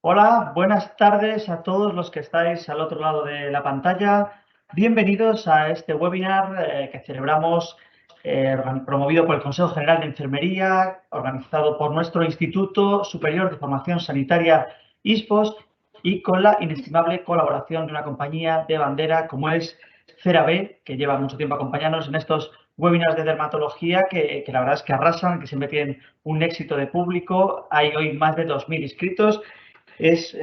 Hola, buenas tardes a todos los que estáis al otro lado de la pantalla. Bienvenidos a este webinar que celebramos, promovido por el Consejo General de Enfermería, organizado por nuestro Instituto Superior de Formación Sanitaria ISPOS y con la inestimable colaboración de una compañía de bandera como es CeraVe, que lleva mucho tiempo acompañándonos en estos webinars de dermatología que la verdad es que arrasan, que siempre tienen un éxito de público. Hay hoy más de 2.000 inscritos. Es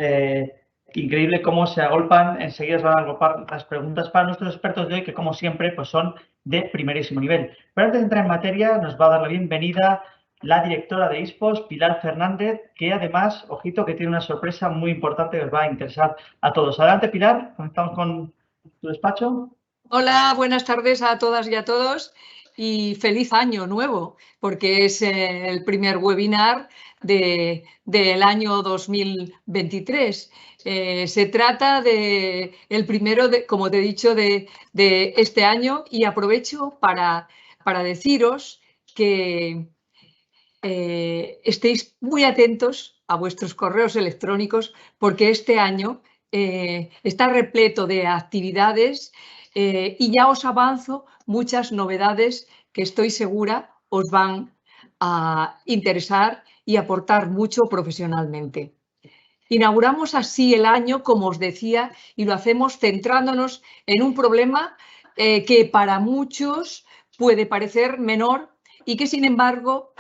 increíble cómo se agolpan, enseguida se van a agrupar las preguntas para nuestros expertos de hoy, que como siempre pues son de primerísimo nivel. Pero antes de entrar en materia, nos va a dar la bienvenida la directora de ISPOS, Pilar Fernández, que además, ojito, que tiene una sorpresa muy importante que os va a interesar a todos. Adelante, Pilar, conectamos con tu despacho. Hola, buenas tardes a todas y a todos y feliz año nuevo, porque es el primer webinar del año 2023. Se trata de el primero, como te he dicho, de este año y aprovecho para deciros que estéis muy atentos a vuestros correos electrónicos porque este año está repleto de actividades y ya os avanzo muchas novedades que estoy segura os van a interesar y aportar mucho profesionalmente. Inauguramos así el año, como os decía, y lo hacemos centrándonos en un problema que para muchos puede parecer menor y que, sin embargo,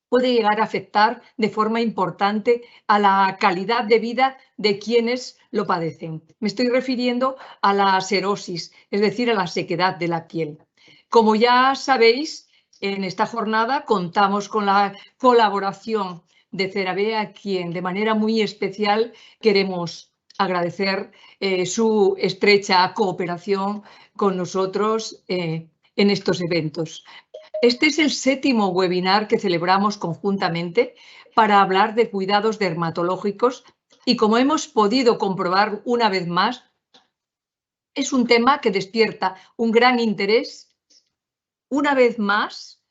puede llegar a afectar de forma importante a la calidad de vida de quienes lo padecen. Me estoy refiriendo a la serosis, es decir, a la sequedad de la piel. Como ya sabéis, en esta jornada contamos con la colaboración de CeraVe, a quien de manera muy especial queremos agradecer su estrecha cooperación con nosotros en estos eventos. Este es el séptimo webinar que celebramos conjuntamente para hablar de cuidados dermatológicos y, como hemos podido comprobar una vez más, es un tema que despierta un gran interés. Una vez más,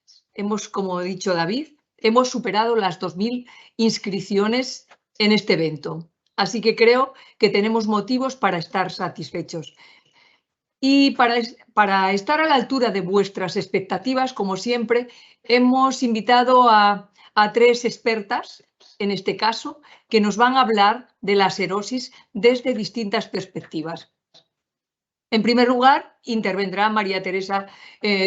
como ha dicho David, hemos superado las 2.000 inscripciones en este evento. Así que creo que tenemos motivos para estar satisfechos. Y para estar a la altura de vuestras expectativas, como siempre, hemos invitado a tres expertas, en este caso, que nos van a hablar de la serosis desde distintas perspectivas. En primer lugar, intervendrá María Teresa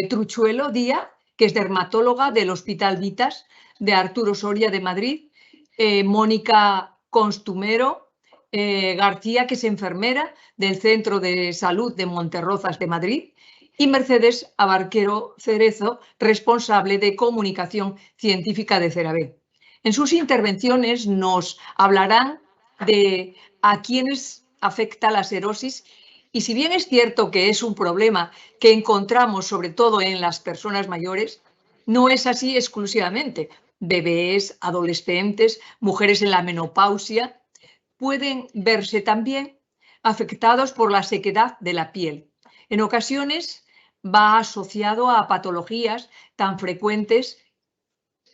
Truchuelo Díaz, que es dermatóloga del Hospital Vitas de Arturo Soria de Madrid, Mónica Constumero García, que es enfermera del Centro de Salud de Monterrozas de Madrid, y Mercedes Abarquero Cerezo, responsable de comunicación científica de CeraVe. En sus intervenciones nos hablarán de a quiénes afecta la serosis y, si bien es cierto que es un problema que encontramos sobre todo en las personas mayores, no es así exclusivamente. Bebés, adolescentes, mujeres en la menopausia pueden verse también afectados por la sequedad de la piel. En ocasiones va asociado a patologías tan frecuentes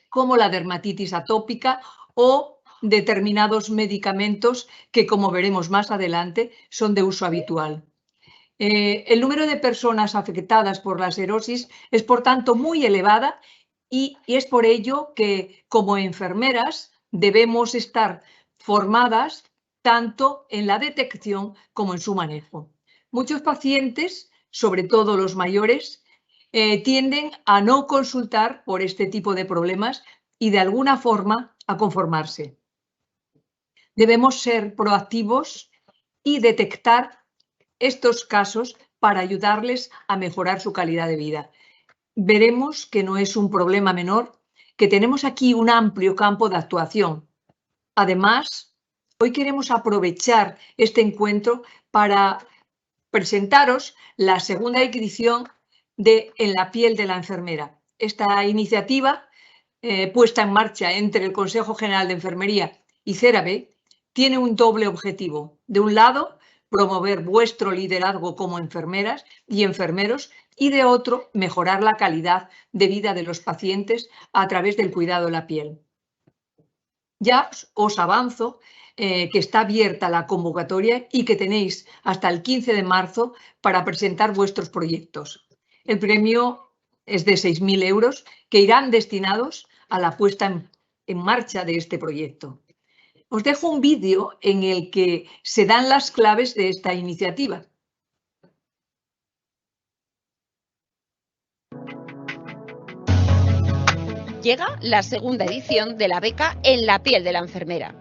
como la dermatitis atópica o determinados medicamentos que, como veremos más adelante, son de uso habitual. El número de personas afectadas por la serosis es, por tanto, muy elevada y es por ello que, como enfermeras, debemos estar formadas tanto en la detección como en su manejo. Muchos pacientes, sobre todo los mayores, tienden a no consultar por este tipo de problemas y, de alguna forma, a conformarse. Debemos ser proactivos y detectar estos casos para ayudarles a mejorar su calidad de vida. Veremos que no es un problema menor, que tenemos aquí un amplio campo de actuación. Además, hoy queremos aprovechar este encuentro para presentaros la segunda edición de En la piel de la enfermera. Esta iniciativa, puesta en marcha entre el Consejo General de Enfermería y CeraVe, tiene un doble objetivo. De un lado, promover vuestro liderazgo como enfermeras y enfermeros, y de otro, mejorar la calidad de vida de los pacientes a través del cuidado de la piel. Ya os avanzo que está abierta la convocatoria y que tenéis hasta el 15 de marzo para presentar vuestros proyectos. El premio es de 6.000 euros que irán destinados a la puesta en marcha de este proyecto. Os dejo un vídeo en el que se dan las claves de esta iniciativa. Llega la segunda edición de la beca En la piel de la enfermera,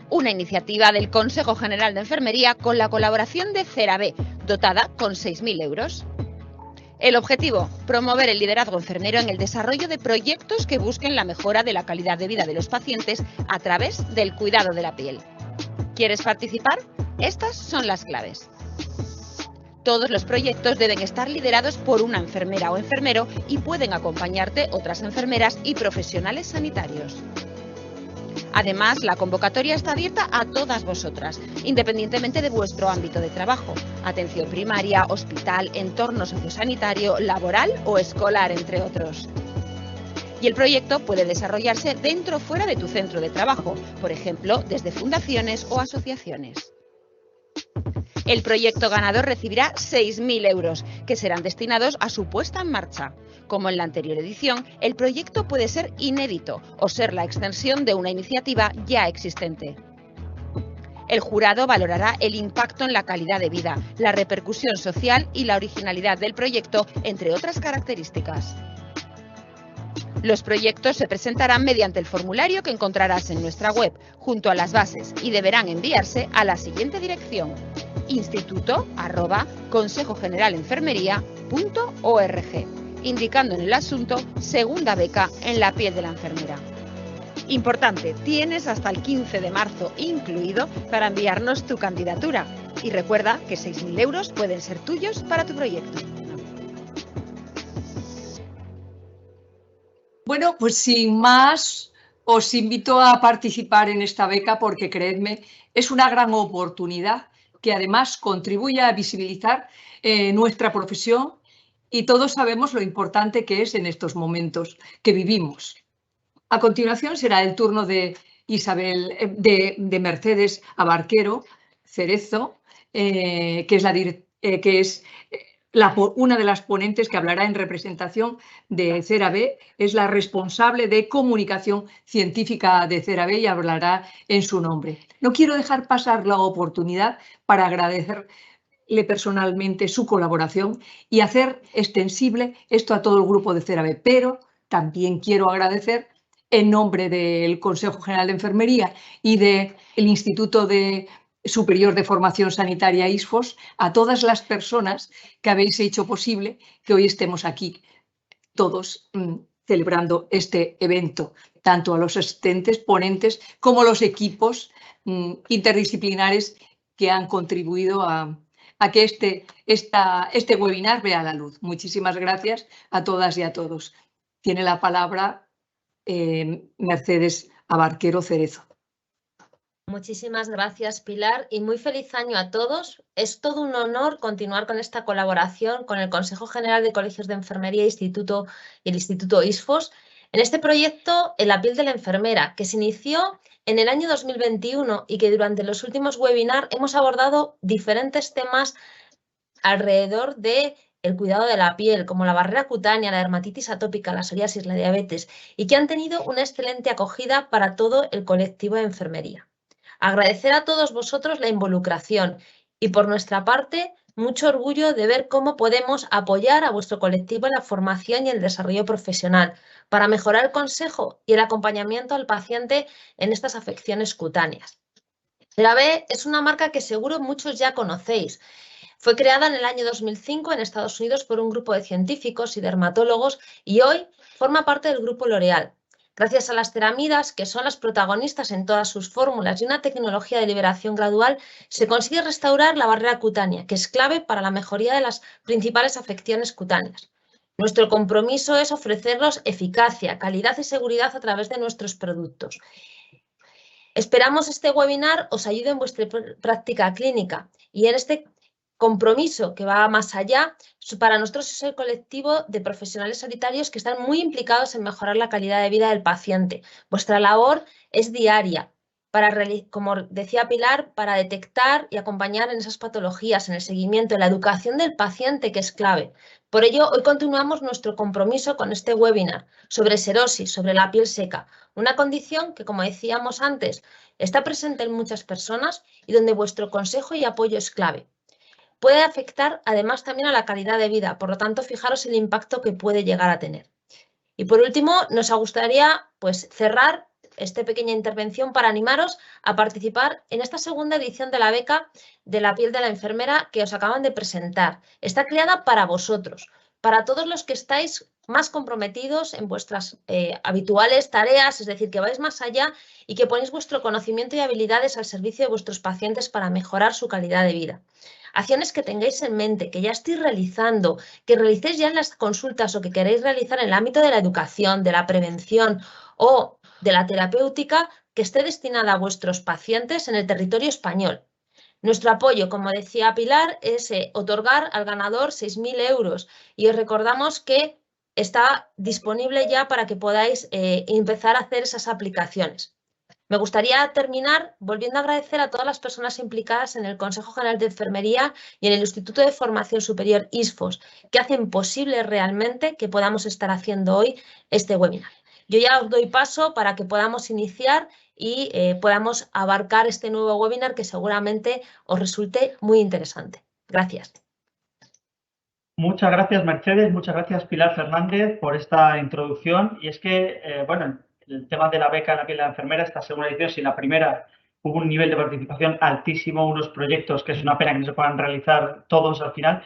una iniciativa del Consejo General de Enfermería con la colaboración de CERABE, dotada con 6.000 euros. El objetivo, promover el liderazgo enfermero en el desarrollo de proyectos que busquen la mejora de la calidad de vida de los pacientes a través del cuidado de la piel. ¿Quieres participar? Estas son las claves. Todos los proyectos deben estar liderados por una enfermera o enfermero y pueden acompañarte otras enfermeras y profesionales sanitarios. Además, la convocatoria está abierta a todas vosotras, independientemente de vuestro ámbito de trabajo, atención primaria, hospital, entorno sociosanitario, laboral o escolar, entre otros. Y el proyecto puede desarrollarse dentro o fuera de tu centro de trabajo, por ejemplo, desde fundaciones o asociaciones. El proyecto ganador recibirá 6.000 euros, que serán destinados a su puesta en marcha. Como en la anterior edición, el proyecto puede ser inédito o ser la extensión de una iniciativa ya existente. El jurado valorará el impacto en la calidad de vida, la repercusión social y la originalidad del proyecto, entre otras características. Los proyectos se presentarán mediante el formulario que encontrarás en nuestra web, junto a las bases, y deberán enviarse a la siguiente dirección: instituto@consejogeneralenfermería.org, indicando en el asunto segunda beca en la piel de la enfermera. Importante, tienes hasta el 15 de marzo incluido para enviarnos tu candidatura. Y recuerda que 6.000 euros pueden ser tuyos para tu proyecto. Bueno, pues sin más, os invito a participar en esta beca porque, creedme, es una gran oportunidad que además contribuye a visibilizar nuestra profesión, y todos sabemos lo importante que es en estos momentos que vivimos. A continuación será el turno de de Mercedes Abarquero Cerezo, que es una de las ponentes que hablará en representación de CERABE. Es la responsable de comunicación científica de CERABE y hablará en su nombre. No quiero dejar pasar la oportunidad para agradecerle personalmente su colaboración y hacer extensible esto a todo el grupo de CERABE, pero también quiero agradecer en nombre del Consejo General de Enfermería y del Instituto Superior de Formación Sanitaria ISFOS, a todas las personas que habéis hecho posible que hoy estemos aquí todos celebrando este evento, tanto a los asistentes, ponentes, como los equipos interdisciplinares que han contribuido a que este webinar vea la luz. Muchísimas gracias a todas y a todos. Tiene la palabra Mercedes Abarquero Cerezo. Muchísimas gracias, Pilar, y muy feliz año a todos. Es todo un honor continuar con esta colaboración con el Consejo General de Colegios de Enfermería y el Instituto ISFOS en este proyecto En la piel de la enfermera, que se inició en el año 2021 y que durante los últimos webinars hemos abordado diferentes temas alrededor de el cuidado de la piel, como la barrera cutánea, la dermatitis atópica, la psoriasis, la diabetes, y que han tenido una excelente acogida para todo el colectivo de enfermería. Agradecer a todos vosotros la involucración y, por nuestra parte, mucho orgullo de ver cómo podemos apoyar a vuestro colectivo en la formación y el desarrollo profesional para mejorar el consejo y el acompañamiento al paciente en estas afecciones cutáneas. CERABE es una marca que seguro muchos ya conocéis. Fue creada en el año 2005 en Estados Unidos por un grupo de científicos y dermatólogos y hoy forma parte del grupo L'Oréal. Gracias a las ceramidas, que son las protagonistas en todas sus fórmulas, y una tecnología de liberación gradual, se consigue restaurar la barrera cutánea, que es clave para la mejoría de las principales afecciones cutáneas. Nuestro compromiso es ofrecerlos eficacia, calidad y seguridad a través de nuestros productos. Esperamos este webinar os ayude en vuestra práctica clínica y en este compromiso que va más allá. Para nosotros es el colectivo de profesionales sanitarios que están muy implicados en mejorar la calidad de vida del paciente. Vuestra labor es diaria, como decía Pilar, para detectar y acompañar en esas patologías, en el seguimiento, en la educación del paciente, que es clave. Por ello, hoy continuamos nuestro compromiso con este webinar sobre serosis, sobre la piel seca, una condición que, como decíamos antes, está presente en muchas personas y donde vuestro consejo y apoyo es clave. Puede afectar además también a la calidad de vida, por lo tanto, fijaros el impacto que puede llegar a tener. Y por último, nos gustaría cerrar esta pequeña intervención para animaros a participar en esta segunda edición de la beca de la piel de la enfermera que os acaban de presentar. Está creada para vosotros, para todos los que estáis más comprometidos en vuestras habituales tareas, es decir, que vais más allá y que ponéis vuestro conocimiento y habilidades al servicio de vuestros pacientes para mejorar su calidad de vida. Acciones que tengáis en mente, que ya estéis realizando, que realicéis ya en las consultas o que queréis realizar en el ámbito de la educación, de la prevención o de la terapéutica, que esté destinada a vuestros pacientes en el territorio español. Nuestro apoyo, como decía Pilar, es otorgar al ganador 6.000 euros y os recordamos que está disponible ya para que podáis empezar a hacer esas aplicaciones. Me gustaría terminar volviendo a agradecer a todas las personas implicadas en el Consejo General de Enfermería y en el Instituto de Formación Superior ISFOS, que hacen posible realmente que podamos estar haciendo hoy este webinar. Yo ya os doy paso para que podamos iniciar y podamos abarcar este nuevo webinar que seguramente os resulte muy interesante. Gracias. Muchas gracias, Mercedes. Muchas gracias, Pilar Fernández, por esta introducción. Y es que, bueno, el tema de la beca en la piel de la enfermera, esta segunda edición, si la primera hubo un nivel de participación altísimo, unos proyectos que es una pena que no se puedan realizar todos al final,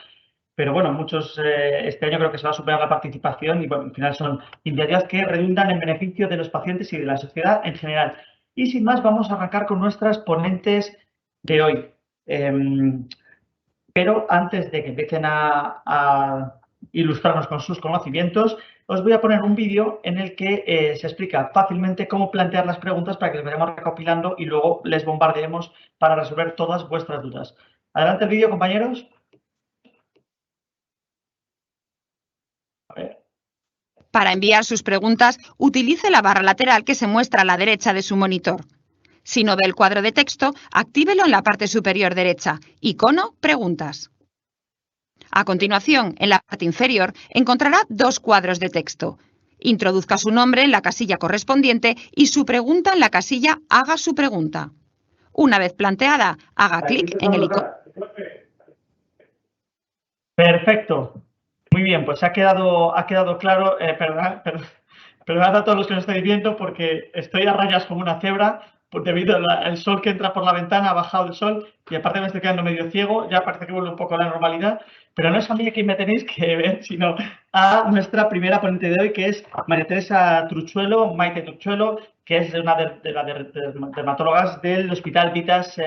pero bueno, muchos este año creo que se va a superar la participación y bueno, al final son iniciativas que redundan en beneficio de los pacientes y de la sociedad en general. Y sin más, vamos a arrancar con nuestras ponentes de hoy. Pero antes de que empiecen a ilustrarnos con sus conocimientos, os voy a poner un vídeo en el que se explica fácilmente cómo plantear las preguntas para que las vayamos recopilando y luego les bombardeemos para resolver todas vuestras dudas. Adelante el vídeo, compañeros. A ver. Para enviar sus preguntas, utilice la barra lateral que se muestra a la derecha de su monitor. Si no ve el cuadro de texto, actívelo en la parte superior derecha, icono Preguntas. A continuación, en la parte inferior, encontrará dos cuadros de texto. Introduzca su nombre en la casilla correspondiente y su pregunta en la casilla Haga su pregunta. Una vez planteada, haga clic en el icono. Perfecto. Muy bien, pues ha quedado claro. Perdonad a todos los que nos estáis viendo porque estoy a rayas como una cebra debido al sol que entra por la ventana, ha bajado el sol y aparte me estoy quedando medio ciego, ya parece que vuelve un poco a la normalidad, pero no es a mí quien me tenéis que ver, sino a nuestra primera ponente de hoy, que es María Teresa Truchuelo, Maite Truchuelo, que es una de las dermatólogas del Hospital Vitas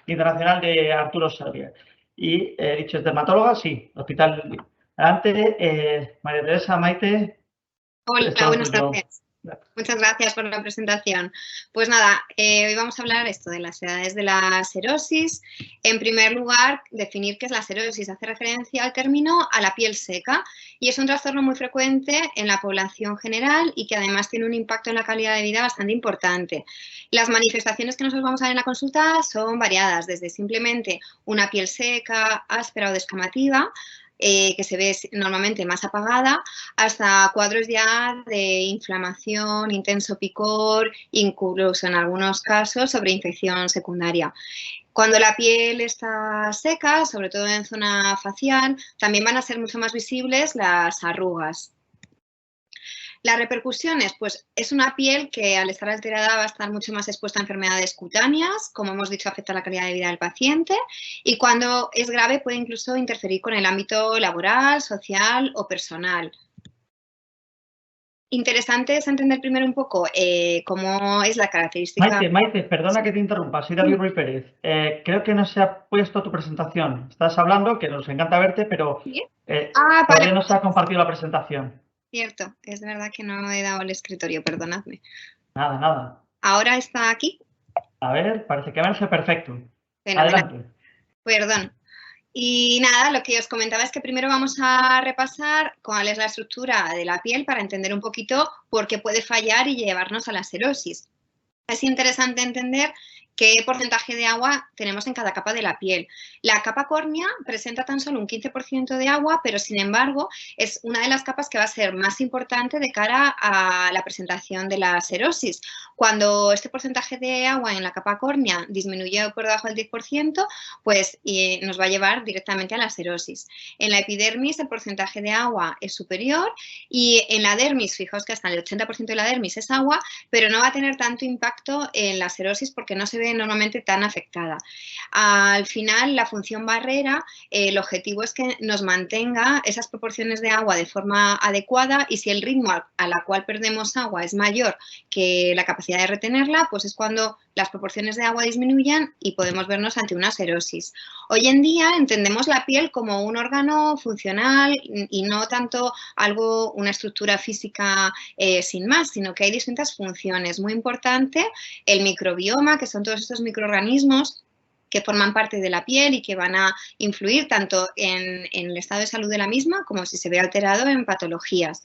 Internacional de Arturo Sarria. Y dicho, ¿es dermatóloga? Sí, Hospital. Adelante, María Teresa, Maite. Hola, buenas tardes. Muchas gracias por la presentación. Pues nada, hoy vamos a hablar de las edades de la serosis. En primer lugar, definir qué es la serosis. Hace referencia al término a la piel seca y es un trastorno muy frecuente en la población general y que además tiene un impacto en la calidad de vida bastante importante. Las manifestaciones que nosotros vamos a ver en la consulta son variadas, desde simplemente una piel seca, áspera o descamativa, que se ve normalmente más apagada, hasta cuadros ya de inflamación, intenso picor, incluso en algunos casos sobre infección secundaria. Cuando la piel está seca, sobre todo en zona facial, también van a ser mucho más visibles las arrugas. Las repercusiones, pues es una piel que al estar alterada va a estar mucho más expuesta a enfermedades cutáneas, como hemos dicho, afecta la calidad de vida del paciente y cuando es grave puede incluso interferir con el ámbito laboral, social o personal. Interesante es entender primero un poco cómo es la característica... Maite, perdona que te interrumpa, soy David Ruiz Pérez. Creo que no se ha puesto tu presentación. Estás hablando, que nos encanta verte, pero todavía no se ha compartido la presentación. Cierto, es verdad que no he dado el escritorio, perdonadme. Nada. ¿Ahora está aquí? A ver, parece que va a ser perfecto. Fenomenal. Adelante. Perdón. Y nada, lo que os comentaba es que primero vamos a repasar cuál es la estructura de la piel para entender un poquito por qué puede fallar y llevarnos a la serosis. Es interesante entender qué porcentaje de agua tenemos en cada capa de la piel. La capa córnea presenta tan solo un 15% de agua, pero sin embargo es una de las capas que va a ser más importante de cara a la presentación de la serosis. Cuando este porcentaje de agua en la capa córnea disminuye por debajo del 10%, pues nos va a llevar directamente a la serosis. En la epidermis el porcentaje de agua es superior y en la dermis, fijaos que hasta el 80% de la dermis es agua, pero no va a tener tanto impacto en la serosis porque no se ve normalmente tan afectada. Al final, la función barrera, el objetivo es que nos mantenga esas proporciones de agua de forma adecuada y si el ritmo a la cual perdemos agua es mayor que la capacidad de retenerla, pues es cuando las proporciones de agua disminuyan y podemos vernos ante una serosis. Hoy en día entendemos la piel como un órgano funcional y no tanto algo, una estructura física sin más, sino que hay distintas funciones. Muy importante el microbioma, que son todos estos microorganismos que forman parte de la piel y que van a influir tanto en el estado de salud de la misma como si se ve alterado en patologías.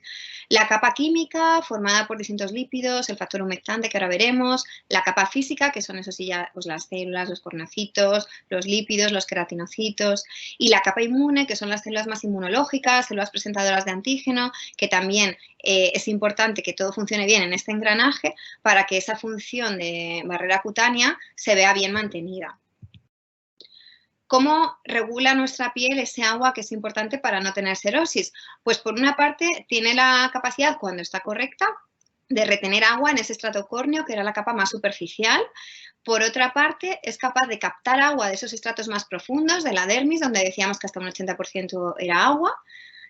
La capa química, formada por distintos lípidos, el factor humectante que ahora veremos, la capa física, que son eso sí ya pues las células, los corneocitos, los lípidos, los queratinocitos, y la capa inmune, que son las células más inmunológicas, células presentadoras de antígeno, que también es importante que todo funcione bien en este engranaje para que esa función de barrera cutánea se vea bien mantenida. ¿Cómo regula nuestra piel ese agua que es importante para no tener serosis? Pues por una parte tiene la capacidad, cuando está correcta, de retener agua en ese estrato córneo, que era la capa más superficial. Por otra parte, es capaz de captar agua de esos estratos más profundos, de la dermis, donde decíamos que hasta un 80% era agua.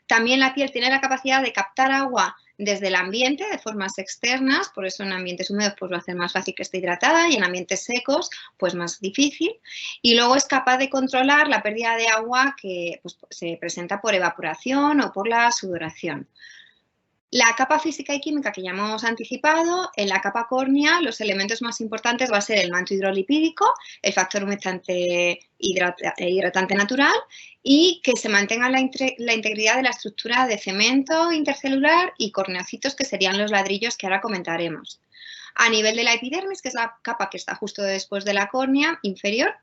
También la piel tiene la capacidad de captar agua desde el ambiente de formas externas, por eso en ambientes húmedos pues va a ser más fácil que esté hidratada y en ambientes secos pues más difícil. Y luego es capaz de controlar la pérdida de agua que pues, se presenta por evaporación o por la sudoración. La capa física y química que ya hemos anticipado, en la capa córnea los elementos más importantes va a ser el manto hidrolipídico, el factor humectante hidratante natural y que se mantenga la integridad de la estructura de cemento intercelular y corneocitos, que serían los ladrillos que ahora comentaremos. A nivel de la epidermis, que es la capa que está justo después de la córnea inferior,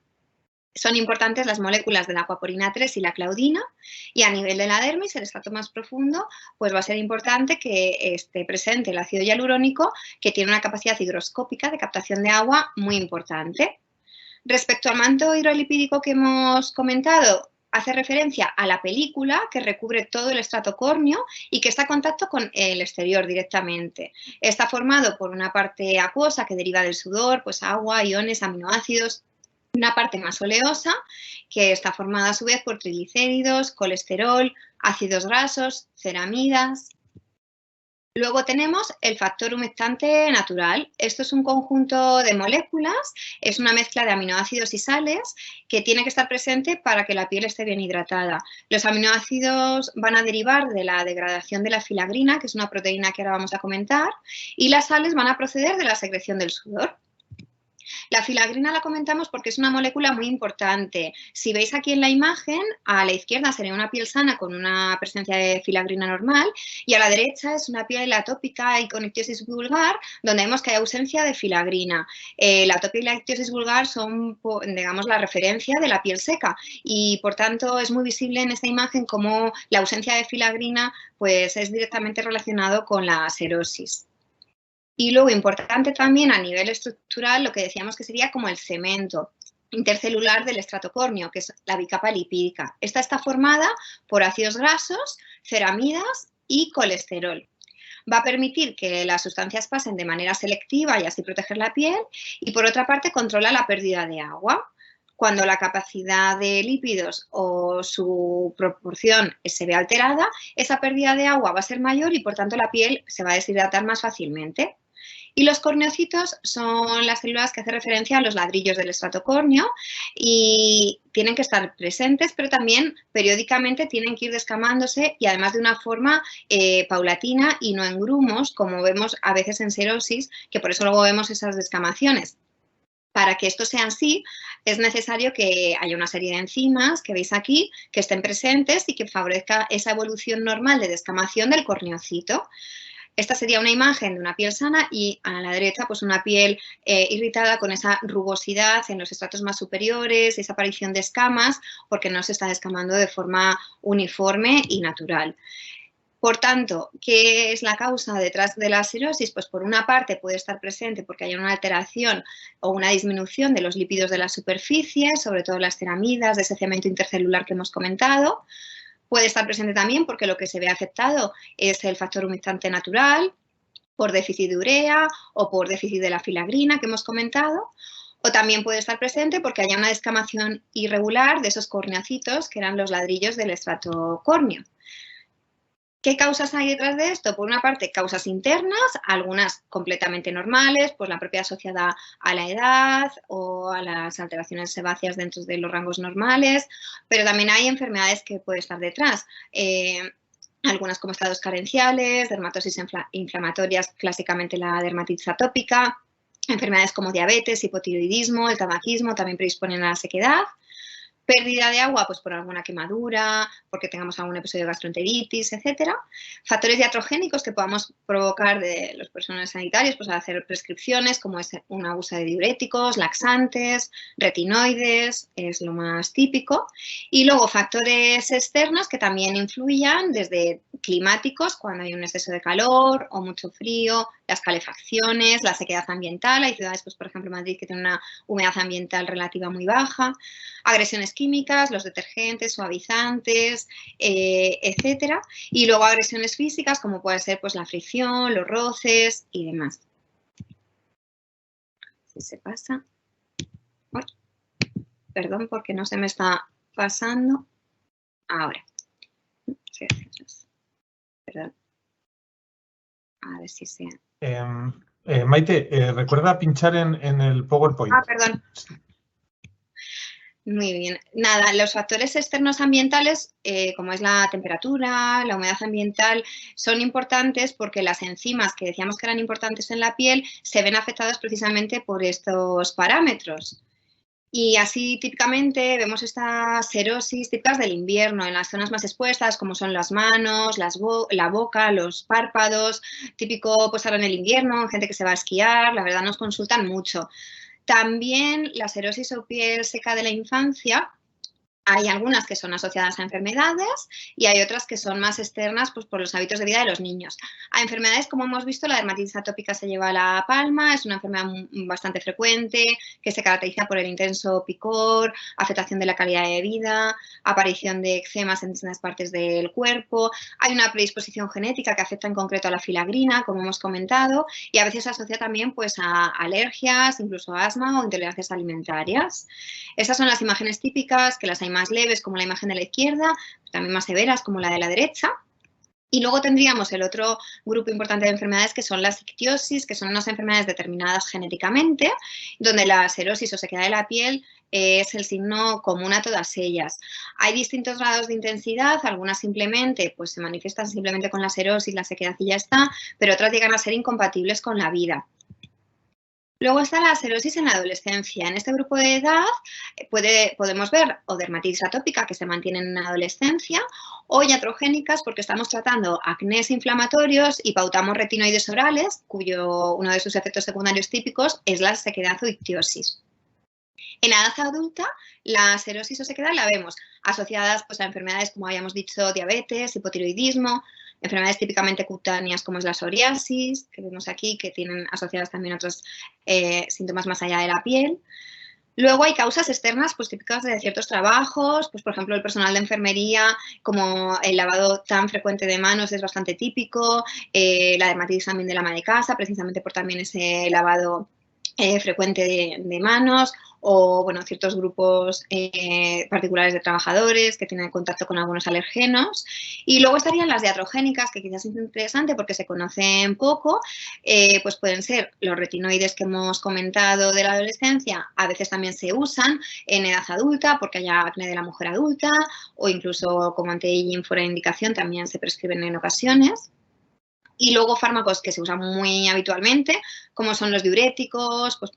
son importantes las moléculas de la aquaporina 3 y la claudina, y a nivel de la dermis, el estrato más profundo, pues va a ser importante que esté presente el ácido hialurónico, que tiene una capacidad higroscópica de captación de agua muy importante. Respecto al manto hidrolipídico que hemos comentado, hace referencia a la película que recubre todo el estrato córneo y que está en contacto con el exterior directamente. Está formado por una parte acuosa que deriva del sudor, pues agua, iones, aminoácidos, una parte más oleosa que está formada a su vez por triglicéridos, colesterol, ácidos grasos, ceramidas. Luego tenemos el factor humectante natural. Esto es un conjunto de moléculas, es una mezcla de aminoácidos y sales que tiene que estar presente para que la piel esté bien hidratada. Los aminoácidos van a derivar de la degradación de la filagrina, que es una proteína que ahora vamos a comentar, y las sales van a proceder de la secreción del sudor. La filagrina la comentamos porque es una molécula muy importante. Si veis aquí en la imagen, a la izquierda sería una piel sana con una presencia de filagrina normal y a la derecha es una piel atópica y con ictiosis vulgar donde vemos que hay ausencia de filagrina. La atopia y la ictiosis vulgar son, digamos, la referencia de la piel seca y, por tanto, es muy visible en esta imagen cómo la ausencia de filagrina pues, es directamente relacionado con la serosis. Y luego, importante también a nivel estructural, lo que decíamos que sería como el cemento intercelular del estrato córneo, que es la bicapa lipídica. Esta está formada por ácidos grasos, ceramidas y colesterol. Va a permitir que las sustancias pasen de manera selectiva y así proteger la piel y, por otra parte, controla la pérdida de agua. Cuando la capacidad de lípidos o su proporción se ve alterada, esa pérdida de agua va a ser mayor y, por tanto, la piel se va a deshidratar más fácilmente. Y los corneocitos son las células que hacen referencia a los ladrillos del estrato córneo y tienen que estar presentes, pero también periódicamente tienen que ir descamándose y además de una forma paulatina y no en grumos, como vemos a veces en serosis, que por eso luego vemos esas descamaciones. Para que esto sea así, es necesario que haya una serie de enzimas que veis aquí, que estén presentes y que favorezca esa evolución normal de descamación del corneocito. Esta sería una imagen de una piel sana y a la derecha pues una piel irritada con esa rugosidad en los estratos más superiores, esa aparición de escamas porque no se está descamando de forma uniforme y natural. Por tanto, ¿qué es la causa detrás de la serosis? Pues por una parte puede estar presente porque hay una alteración o una disminución de los lípidos de la superficie, sobre todo las ceramidas, de ese cemento intercelular que hemos comentado. Puede estar presente también porque lo que se ve afectado es el factor humectante natural, por déficit de urea o por déficit de la filagrina que hemos comentado. O también puede estar presente porque haya una descamación irregular de esos corneocitos que eran los ladrillos del estrato córneo. ¿Qué causas hay detrás de esto? Por una parte, causas internas, algunas completamente normales, pues la propia asociada a la edad o a las alteraciones sebáceas dentro de los rangos normales, pero también hay enfermedades que pueden estar detrás. Algunas como estados carenciales, dermatosis inflamatorias, clásicamente la dermatitis atópica, enfermedades como diabetes, hipotiroidismo, el tabaquismo también predisponen a la sequedad. Pérdida de agua, pues por alguna quemadura, porque tengamos algún episodio de gastroenteritis, etcétera. Factores iatrogénicos que podamos provocar de los personales sanitarios, pues al hacer prescripciones, como es un abuso de diuréticos, laxantes, retinoides, es lo más típico. Y luego factores externos que también influyan, desde climáticos, cuando hay un exceso de calor o mucho frío, las calefacciones, la sequedad ambiental. Hay ciudades, pues por ejemplo Madrid, que tiene una humedad ambiental relativa muy baja. Agresiones químicas, los detergentes, suavizantes, etcétera. Y luego agresiones físicas, como puede ser pues, la fricción, los roces y demás. Si se pasa. Uy, perdón, porque no se me está pasando. Ahora. Perdón. A ver si se... Maite, recuerda pinchar en el PowerPoint. Ah, perdón. Muy bien. Nada, los factores externos ambientales, como es la temperatura, la humedad ambiental, son importantes porque las enzimas que decíamos que eran importantes en la piel se ven afectadas precisamente por estos parámetros. Y así típicamente vemos estas serosis típicas del invierno en las zonas más expuestas, como son las manos, la boca, los párpados, típico pues ahora en el invierno, gente que se va a esquiar, la verdad nos consultan mucho. También la serosis o piel seca de la infancia, hay algunas que son asociadas a enfermedades y hay otras que son más externas pues, por los hábitos de vida de los niños. A enfermedades, como hemos visto, la dermatitis atópica se lleva la palma, es una enfermedad bastante frecuente que se caracteriza por el intenso picor, afectación de la calidad de vida, aparición de eczemas en distintas partes del cuerpo. Hay una predisposición genética que afecta en concreto a la filagrina, como hemos comentado, y a veces se asocia también pues, a alergias, incluso asma o intolerancias alimentarias. Esas son las imágenes típicas, que las hay más leves como la imagen de la izquierda, también más severas como la de la derecha. Y luego tendríamos el otro grupo importante de enfermedades que son las ictiosis, que son unas enfermedades determinadas genéticamente, donde la serosis o sequedad de la piel es el signo común a todas ellas. Hay distintos grados de intensidad, algunas simplemente pues, se manifiestan simplemente con la serosis, la sequedad y ya está, pero otras llegan a ser incompatibles con la vida. Luego está la serosis en la adolescencia. En este grupo de edad podemos ver o dermatitis atópica que se mantiene en la adolescencia o iatrogénicas porque estamos tratando acnés inflamatorios y pautamos retinoides orales, cuyo uno de sus efectos secundarios típicos es la sequedad o ictiosis. En la edad adulta, la serosis o sequedad la vemos asociadas pues, a enfermedades como habíamos dicho, diabetes, hipotiroidismo, enfermedades típicamente cutáneas como es la psoriasis, que vemos aquí, que tienen asociadas también otros síntomas más allá de la piel. Luego hay causas externas pues, típicas de ciertos trabajos, pues, por ejemplo, el personal de enfermería, como el lavado tan frecuente de manos es bastante típico, la dermatitis también de la ama de casa, precisamente por también ese lavado frecuente de manos, o bueno, ciertos grupos particulares de trabajadores que tienen contacto con algunos alergenos. Y luego estarían las iatrogénicas, que quizás es interesante porque se conocen poco, pues pueden ser los retinoides que hemos comentado de la adolescencia, a veces también se usan en edad adulta porque haya acné de la mujer adulta, o incluso como anti-aging fuera de indicación también se prescriben en ocasiones. Y luego fármacos que se usan muy habitualmente, como son los diuréticos, pues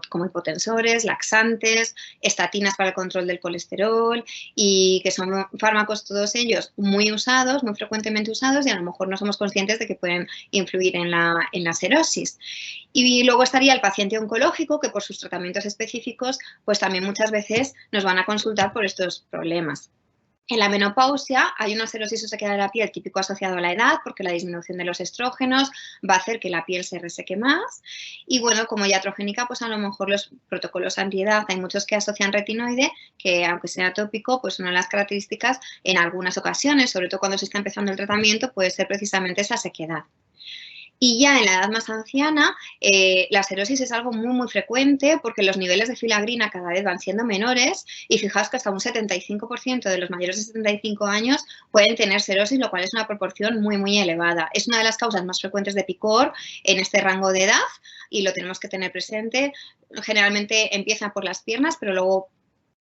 como hipotensores, laxantes, estatinas para el control del colesterol, y que son fármacos todos ellos muy usados, muy frecuentemente usados, y a lo mejor no somos conscientes de que pueden influir en la cirrosis. Y luego estaría el paciente oncológico, que por sus tratamientos específicos, pues también muchas veces nos van a consultar por estos problemas. En la menopausia hay una cirrosis o sequedad de la piel típico asociado a la edad, porque la disminución de los estrógenos va a hacer que la piel se reseque más. Y bueno, como iatrogénica, pues a lo mejor los protocolos antiedad, hay muchos que asocian retinoide, que aunque sea tópico, pues una de las características en algunas ocasiones, sobre todo cuando se está empezando el tratamiento, puede ser precisamente esa sequedad. Y ya en la edad más anciana, la cirrosis es algo muy, muy frecuente porque los niveles de filagrina cada vez van siendo menores y fijaos que hasta un 75% de los mayores de 75 años pueden tener cirrosis, lo cual es una proporción muy, muy elevada. Es una de las causas más frecuentes de picor en este rango de edad y lo tenemos que tener presente. Generalmente empieza por las piernas, pero luego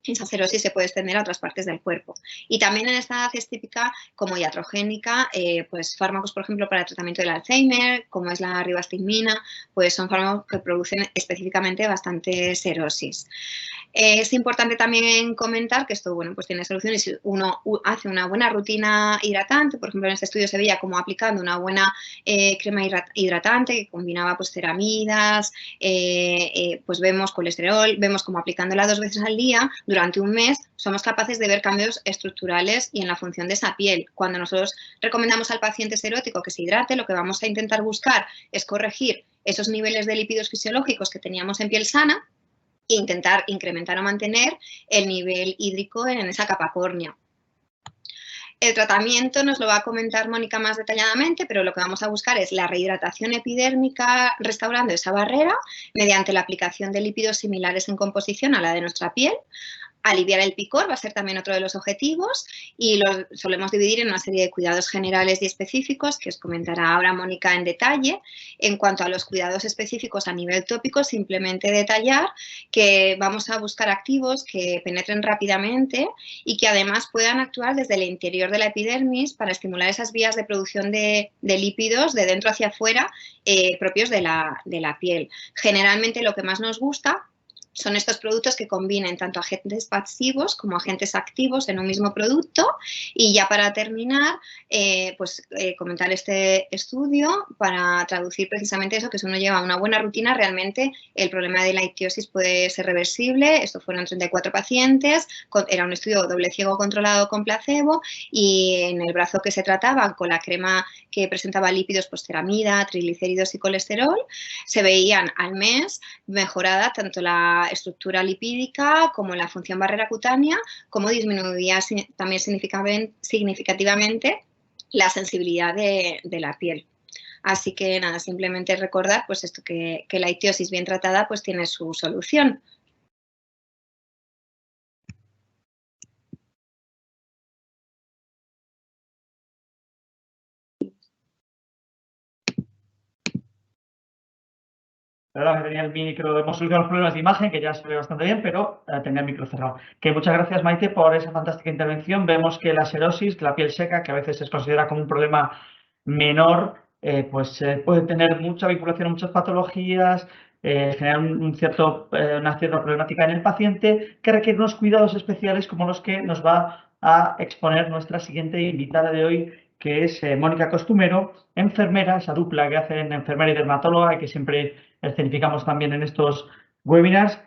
esa cirrosis se puede extender a otras partes del cuerpo. Y también en esta edad es típica como iatrogénica, pues fármacos, por ejemplo, para el tratamiento del Alzheimer, como es la ribastigmina, pues son fármacos que producen específicamente bastante cirrosis. Es importante también comentar que esto, bueno, pues tiene solución y si uno hace una buena rutina hidratante, por ejemplo, en este estudio se veía como aplicando una buena crema hidratante que combinaba pues ceramidas, pues vemos colesterol, vemos como aplicándola 2 veces al día durante un mes, somos capaces de ver cambios estructurales y en la función de esa piel. Cuando nosotros recomendamos al paciente serótico que se hidrate, lo que vamos a intentar buscar es corregir esos niveles de lípidos fisiológicos que teníamos en piel sana e intentar incrementar o mantener el nivel hídrico en esa capa córnea. El tratamiento nos lo va a comentar Mónica más detalladamente, pero lo que vamos a buscar es la rehidratación epidérmica restaurando esa barrera mediante la aplicación de lípidos similares en composición a la de nuestra piel. Aliviar el picor va a ser también otro de los objetivos y lo solemos dividir en una serie de cuidados generales y específicos que os comentará ahora Mónica en detalle. En cuanto a los cuidados específicos a nivel tópico, simplemente detallar que vamos a buscar activos que penetren rápidamente y que además puedan actuar desde el interior de la epidermis para estimular esas vías de producción de lípidos de dentro hacia afuera propios de la piel. Generalmente lo que más nos gusta son estos productos que combinen tanto agentes pasivos como agentes activos en un mismo producto. Y ya para terminar, comentar este estudio para traducir precisamente eso, que si uno lleva una buena rutina, realmente el problema de la ictiosis puede ser reversible. Estos fueron 34 pacientes, era un estudio doble ciego controlado con placebo y en el brazo que se trataba con la crema que presentaba lípidos, pues ceramida, triglicéridos y colesterol, se veían al mes mejorada tanto la estructura lipídica como la función barrera cutánea, como disminuía también significativamente la sensibilidad de la piel. Así que nada, simplemente recordar pues esto, que la ictiosis bien tratada pues tiene su solución. La verdad que tenía el micro, hemos solucionado los problemas de imagen, que ya se ve bastante bien, pero tenía el micro cerrado. Que muchas gracias, Maite, por esa fantástica intervención. Vemos que la cirrosis, la piel seca, que a veces se considera como un problema menor, pues puede tener mucha vinculación a muchas patologías, generar una cierta problemática en el paciente, que requiere unos cuidados especiales como los que nos va a exponer nuestra siguiente invitada de hoy, que es Mónica Costumero, enfermera, esa dupla que hacen enfermera y dermatóloga y que siempre escenificamos también en estos webinars.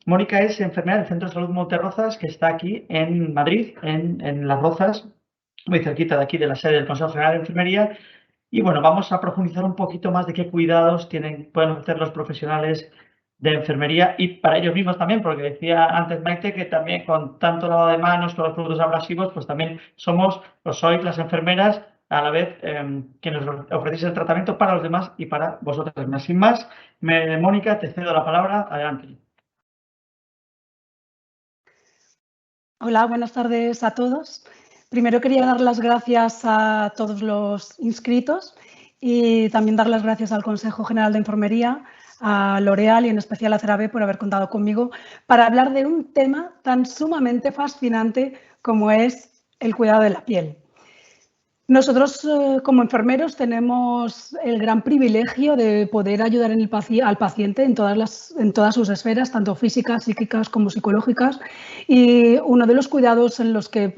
Mónica es enfermera del Centro de Salud Monterrozas, que está aquí en Madrid, en Las Rozas, muy cerquita de aquí de la sede del Consejo General de Enfermería. Y bueno, vamos a profundizar un poquito más de qué cuidados pueden ofrecer los profesionales de enfermería y para ellos mismos también, porque decía antes Maite que también con tanto lavado de manos, con los productos abrasivos, pues también sois las enfermeras a la vez que nos ofrecéis el tratamiento para los demás y para vosotras mismas. Sin más, Mónica, te cedo la palabra. Adelante. Hola, buenas tardes a todos. Primero quería dar las gracias a todos los inscritos y también dar las gracias al Consejo General de Enfermería, a L'Oréal y en especial a CeraVe por haber contado conmigo para hablar de un tema tan sumamente fascinante como es el cuidado de la piel. Nosotros, como enfermeros, tenemos el gran privilegio de poder ayudar al paciente en todas sus esferas, tanto físicas, psíquicas como psicológicas. Y uno de los cuidados con los que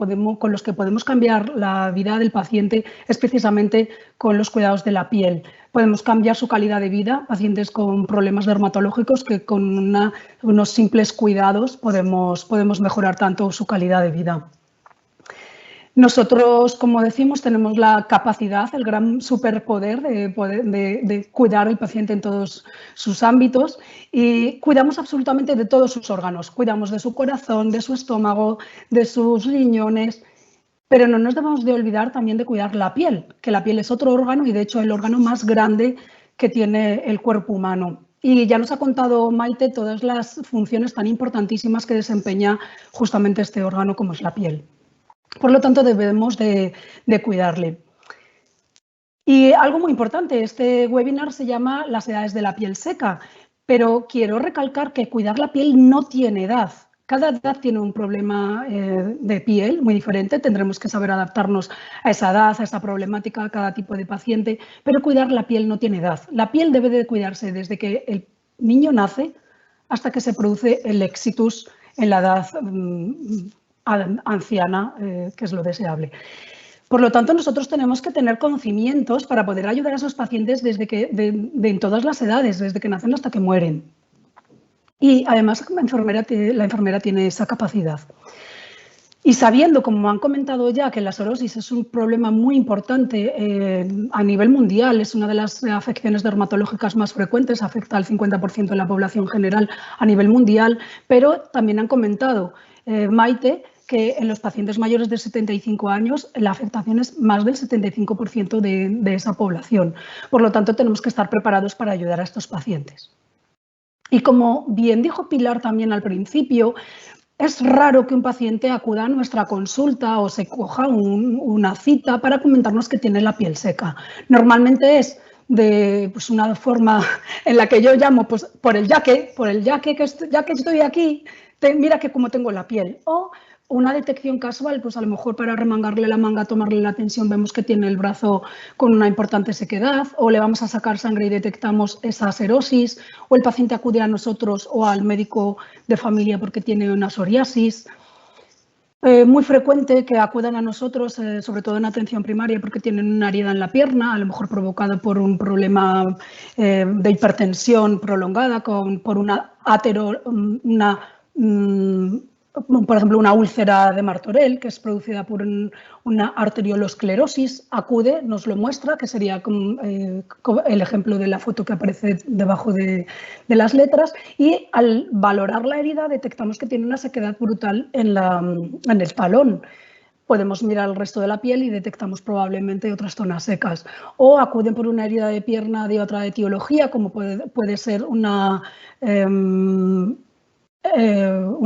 podemos cambiar la vida del paciente es precisamente con los cuidados de la piel. Podemos cambiar su calidad de vida, pacientes con problemas dermatológicos, que con unos simples cuidados podemos mejorar tanto su calidad de vida. Nosotros, como decimos, tenemos la capacidad, el gran superpoder de cuidar al paciente en todos sus ámbitos y cuidamos absolutamente de todos sus órganos. Cuidamos de su corazón, de su estómago, de sus riñones, pero no nos debemos de olvidar también de cuidar la piel, que la piel es otro órgano y, de hecho, el órgano más grande que tiene el cuerpo humano. Y ya nos ha contado Maite todas las funciones tan importantísimas que desempeña justamente este órgano como es la piel. Por lo tanto, debemos de cuidarle. Y algo muy importante, este webinar se llama Las edades de la piel seca, pero quiero recalcar que cuidar la piel no tiene edad. Cada edad tiene un problema de piel muy diferente, tendremos que saber adaptarnos a esa edad, a esa problemática, a cada tipo de paciente, pero cuidar la piel no tiene edad. La piel debe de cuidarse desde que el niño nace hasta que se produce el exitus en la edad anciana, que es lo deseable. Por lo tanto, nosotros tenemos que tener conocimientos para poder ayudar a esos pacientes en todas las edades, desde que nacen hasta que mueren. Y además la enfermera tiene esa capacidad. Y sabiendo, como han comentado ya, que la psoriasis es un problema muy importante a nivel mundial, es una de las afecciones dermatológicas más frecuentes, afecta al 50% de la población general a nivel mundial, pero también han comentado, Maite, que en los pacientes mayores de 75 años la afectación es más del 75% de esa población. Por lo tanto, tenemos que estar preparados para ayudar a estos pacientes. Y como bien dijo Pilar también al principio, es raro que un paciente acuda a nuestra consulta o se coja una cita para comentarnos que tiene la piel seca. Normalmente es de una forma en la que yo llamo por el ya que estoy aquí, mira que cómo tengo la piel. O una detección casual, pues a lo mejor para remangarle la manga, tomarle la tensión, vemos que tiene el brazo con una importante sequedad, o le vamos a sacar sangre y detectamos esa serosis, o el paciente acude a nosotros o al médico de familia porque tiene una psoriasis. Muy frecuente que acudan a nosotros, sobre todo en atención primaria, porque tienen una herida en la pierna, a lo mejor provocada por un problema de hipertensión prolongada, por por ejemplo, una úlcera de Martorell, que es producida por una arteriolosclerosis, acude, nos lo muestra, que sería el ejemplo de la foto que aparece debajo de las letras, y al valorar la herida detectamos que tiene una sequedad brutal en el talón. Podemos mirar el resto de la piel y detectamos probablemente otras zonas secas. O acuden por una herida de pierna de otra etiología, como puede ser un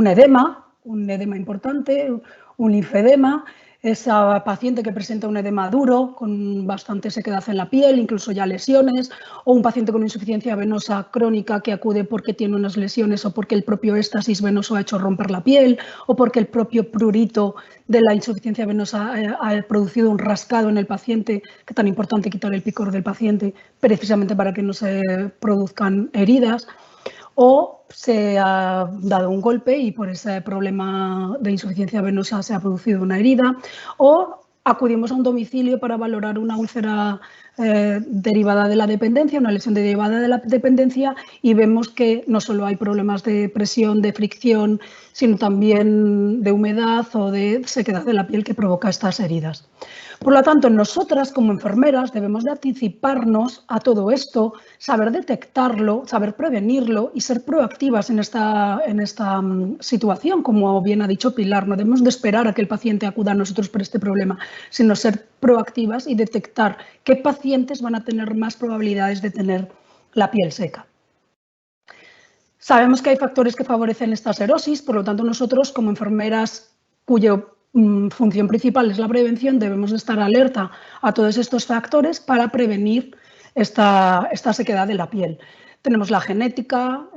edema importante, un linfedema, esa paciente que presenta un edema duro con bastante sequedad en la piel, incluso ya lesiones, o un paciente con insuficiencia venosa crónica que acude porque tiene unas lesiones o porque el propio éxtasis venoso ha hecho romper la piel o porque el propio prurito de la insuficiencia venosa ha producido un rascado en el paciente, que es tan importante quitar el picor del paciente precisamente para que no se produzcan heridas. O se ha dado un golpe y por ese problema de insuficiencia venosa se ha producido una herida, o acudimos a un domicilio para valorar una úlcera derivada de la dependencia, una lesión derivada de la dependencia, y vemos que no solo hay problemas de presión, de fricción, sino también de humedad o de sequedad de la piel que provoca estas heridas. Por lo tanto, nosotras como enfermeras debemos de anticiparnos a todo esto, saber detectarlo, saber prevenirlo y ser proactivas en esta situación, como bien ha dicho Pilar. No debemos de esperar a que el paciente acuda a nosotros por este problema, sino ser proactivas y detectar qué pacientes van a tener más probabilidades de tener la piel seca. Sabemos que hay factores que favorecen esta serosis, por lo tanto nosotros como enfermeras cuya función principal es la prevención, debemos de estar alerta a todos estos factores para prevenir esta sequedad de la piel. Tenemos la genética,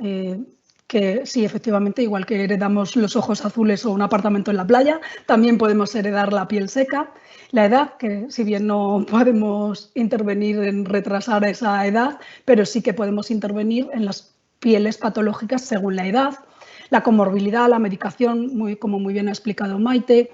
que sí, efectivamente, igual que heredamos los ojos azules o un apartamento en la playa, también podemos heredar la piel seca. La edad, que si bien no podemos intervenir en retrasar esa edad, pero sí que podemos intervenir en las pieles patológicas según la edad. La comorbilidad, la medicación, como muy bien ha explicado Maite.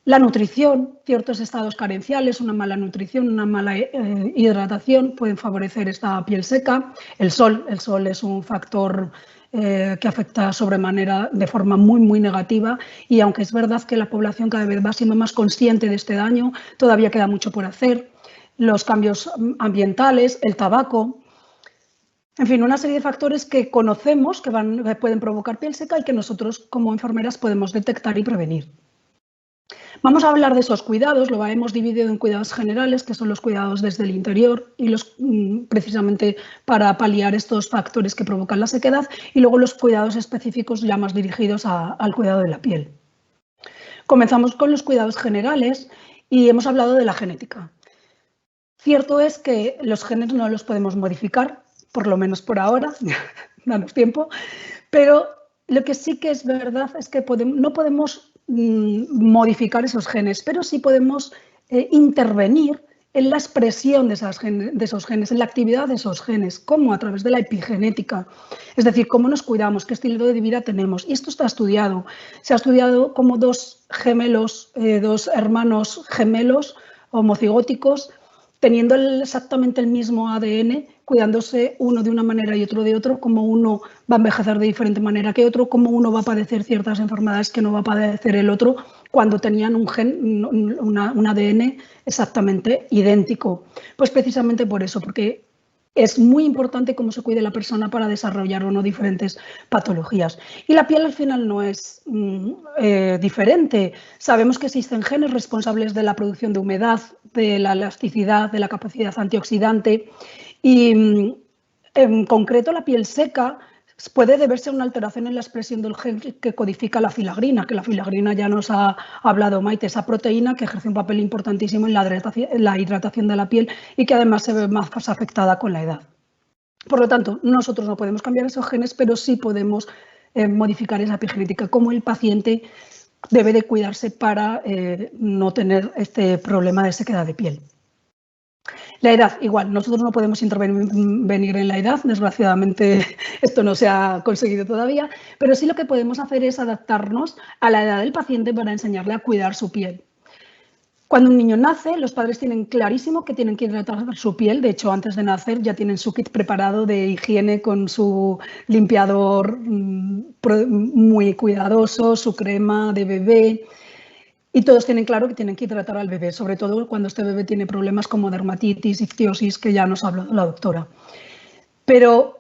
La nutrición, ciertos estados carenciales, una mala nutrición, una mala hidratación pueden favorecer esta piel seca. El sol es un factor que afecta sobremanera de forma muy negativa, y aunque es verdad que la población cada vez va siendo más consciente de este daño, todavía queda mucho por hacer. Los cambios ambientales, el tabaco, en fin, una serie de factores que conocemos que pueden provocar piel seca y que nosotros como enfermeras podemos detectar y prevenir. Vamos a hablar de esos cuidados, lo hemos dividido en cuidados generales, que son los cuidados desde el interior y precisamente para paliar estos factores que provocan la sequedad, y luego los cuidados específicos ya más dirigidos al cuidado de la piel. Comenzamos con los cuidados generales y hemos hablado de la genética. Cierto es que los genes no los podemos modificar, por lo menos por ahora, danos tiempo, pero lo que sí que es verdad es que no podemos modificar esos genes, pero sí podemos intervenir en la expresión de esos genes, en la actividad de esos genes, como a través de la epigenética, es decir, cómo nos cuidamos, qué estilo de vida tenemos. Y esto está estudiado. Se ha estudiado cómo dos hermanos gemelos homocigóticos, teniendo exactamente el mismo ADN, cuidándose uno de una manera y otro de otro, como uno va a envejecer de diferente manera que otro, como uno va a padecer ciertas enfermedades que no va a padecer el otro, cuando tenían un ADN exactamente idéntico. Pues precisamente por eso, porque es muy importante cómo se cuide la persona para desarrollar o no diferentes patologías. Y la piel al final no es diferente. Sabemos que existen genes responsables de la producción de humedad, de la elasticidad, de la capacidad antioxidante, y en concreto la piel seca puede deberse a una alteración en la expresión del gen que codifica la filagrina, que la filagrina ya nos ha hablado Maite, esa proteína que ejerce un papel importantísimo en la hidratación de la piel y que además se ve más afectada con la edad. Por lo tanto, nosotros no podemos cambiar esos genes, pero sí podemos modificar esa epigenética, como el paciente debe de cuidarse para no tener este problema de sequedad de piel. La edad, igual, nosotros no podemos intervenir en la edad, desgraciadamente esto no se ha conseguido todavía, pero sí lo que podemos hacer es adaptarnos a la edad del paciente para enseñarle a cuidar su piel. Cuando un niño nace, los padres tienen clarísimo que tienen que hidratar su piel. De hecho, antes de nacer ya tienen su kit preparado de higiene con su limpiador muy cuidadoso, su crema de bebé. Y todos tienen claro que tienen que hidratar al bebé, sobre todo cuando este bebé tiene problemas como dermatitis, ictiosis, que ya nos ha hablado la doctora. Pero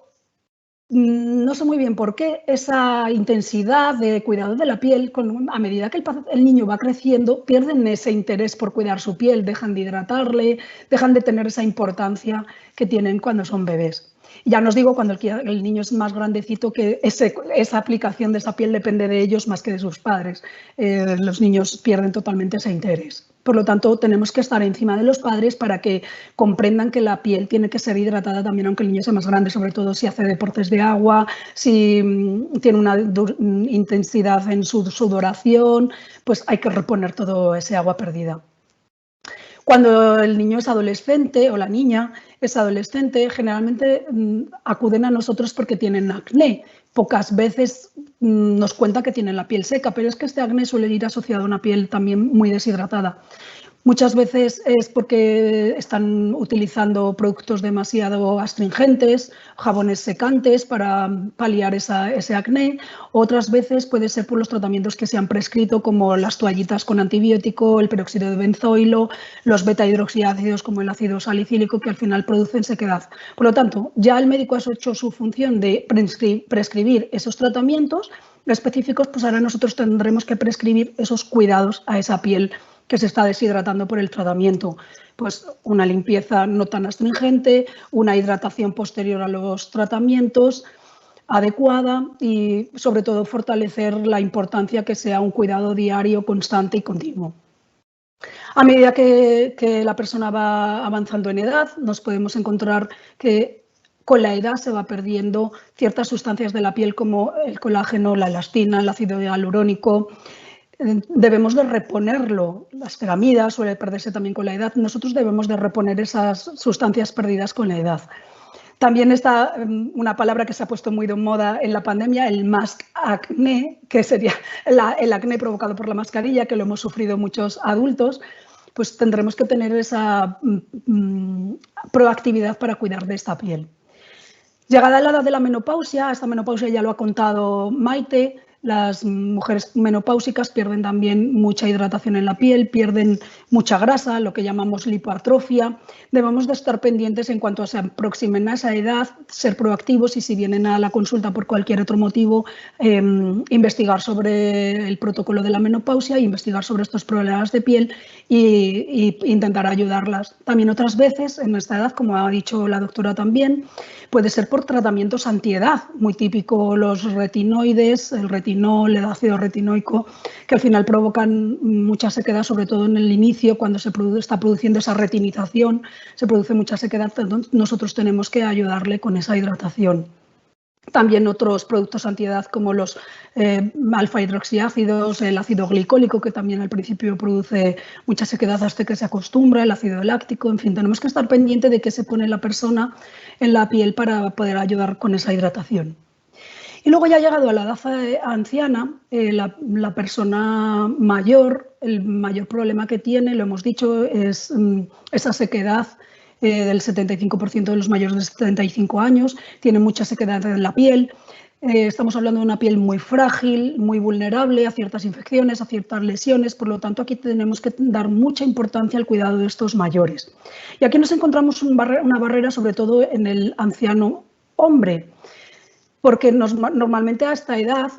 no sé muy bien por qué esa intensidad de cuidado de la piel, a medida que el niño va creciendo, pierden ese interés por cuidar su piel, dejan de hidratarle, dejan de tener esa importancia que tienen cuando son bebés. Ya nos digo cuando el niño es más grandecito que esa aplicación de esa piel depende de ellos más que de sus padres. Los niños pierden totalmente ese interés. Por lo tanto, tenemos que estar encima de los padres para que comprendan que la piel tiene que ser hidratada también aunque el niño sea más grande, sobre todo si hace deportes de agua, si tiene una intensidad en su sudoración, pues hay que reponer todo ese agua perdida. Cuando el niño es adolescente o la niña es adolescente, generalmente acuden a nosotros porque tienen acné. Pocas veces nos cuenta que tienen la piel seca, pero es que este acné suele ir asociado a una piel también muy deshidratada. Muchas veces es porque están utilizando productos demasiado astringentes, jabones secantes para paliar ese acné. Otras veces puede ser por los tratamientos que se han prescrito, como las toallitas con antibiótico, el peróxido de benzoilo, los beta-hidroxiácidos como el ácido salicílico, que al final producen sequedad. Por lo tanto, ya el médico ha hecho su función de prescribir esos tratamientos específicos, pues ahora nosotros tendremos que prescribir esos cuidados a esa piel que se está deshidratando por el tratamiento. Pues una limpieza no tan astringente, una hidratación posterior a los tratamientos adecuada y sobre todo fortalecer la importancia que sea un cuidado diario, constante y continuo. A medida que la persona va avanzando en edad, nos podemos encontrar que con la edad se va perdiendo ciertas sustancias de la piel como el colágeno, la elastina, el ácido hialurónico. Debemos de reponerlo. Las ceramidas suele perderse también con la edad. Nosotros debemos de reponer esas sustancias perdidas con la edad. También está una palabra que se ha puesto muy de moda en la pandemia, el mask acné, que sería el acné provocado por la mascarilla, que lo hemos sufrido muchos adultos. Pues tendremos que tener esa proactividad para cuidar de esta piel. Llegada la edad de la menopausia, esta menopausia ya lo ha contado Maite, las mujeres menopáusicas pierden también mucha hidratación en la piel, pierden mucha grasa, lo que llamamos lipoatrofia. Debemos de estar pendientes en cuanto se aproximen a esa edad, ser proactivos y si vienen a la consulta por cualquier otro motivo, investigar sobre el protocolo de la menopausia, investigar sobre estos problemas de piel e intentar ayudarlas. También otras veces en esta edad, como ha dicho la doctora también, puede ser por tratamientos antiedad, muy típico los retinoides, el retinol, el ácido retinoico, que al final provocan mucha sequedad, sobre todo en el inicio, cuando se está produciendo esa retinización, se produce mucha sequedad, entonces nosotros tenemos que ayudarle con esa hidratación. También otros productos antiedad como los alfa-hidroxiácidos, el ácido glicólico, que también al principio produce mucha sequedad hasta que se acostumbra, el ácido láctico, en fin, tenemos que estar pendiente de qué se pone la persona en la piel para poder ayudar con esa hidratación. Y luego ya llegado a la edad anciana, la persona mayor, el mayor problema que tiene, lo hemos dicho, es esa sequedad del 75% de los mayores de 75 años, tiene mucha sequedad en la piel. Estamos hablando de una piel muy frágil, muy vulnerable a ciertas infecciones, a ciertas lesiones, por lo tanto aquí tenemos que dar mucha importancia al cuidado de estos mayores. Y aquí nos encontramos una barrera sobre todo en el anciano hombre, porque normalmente a esta edad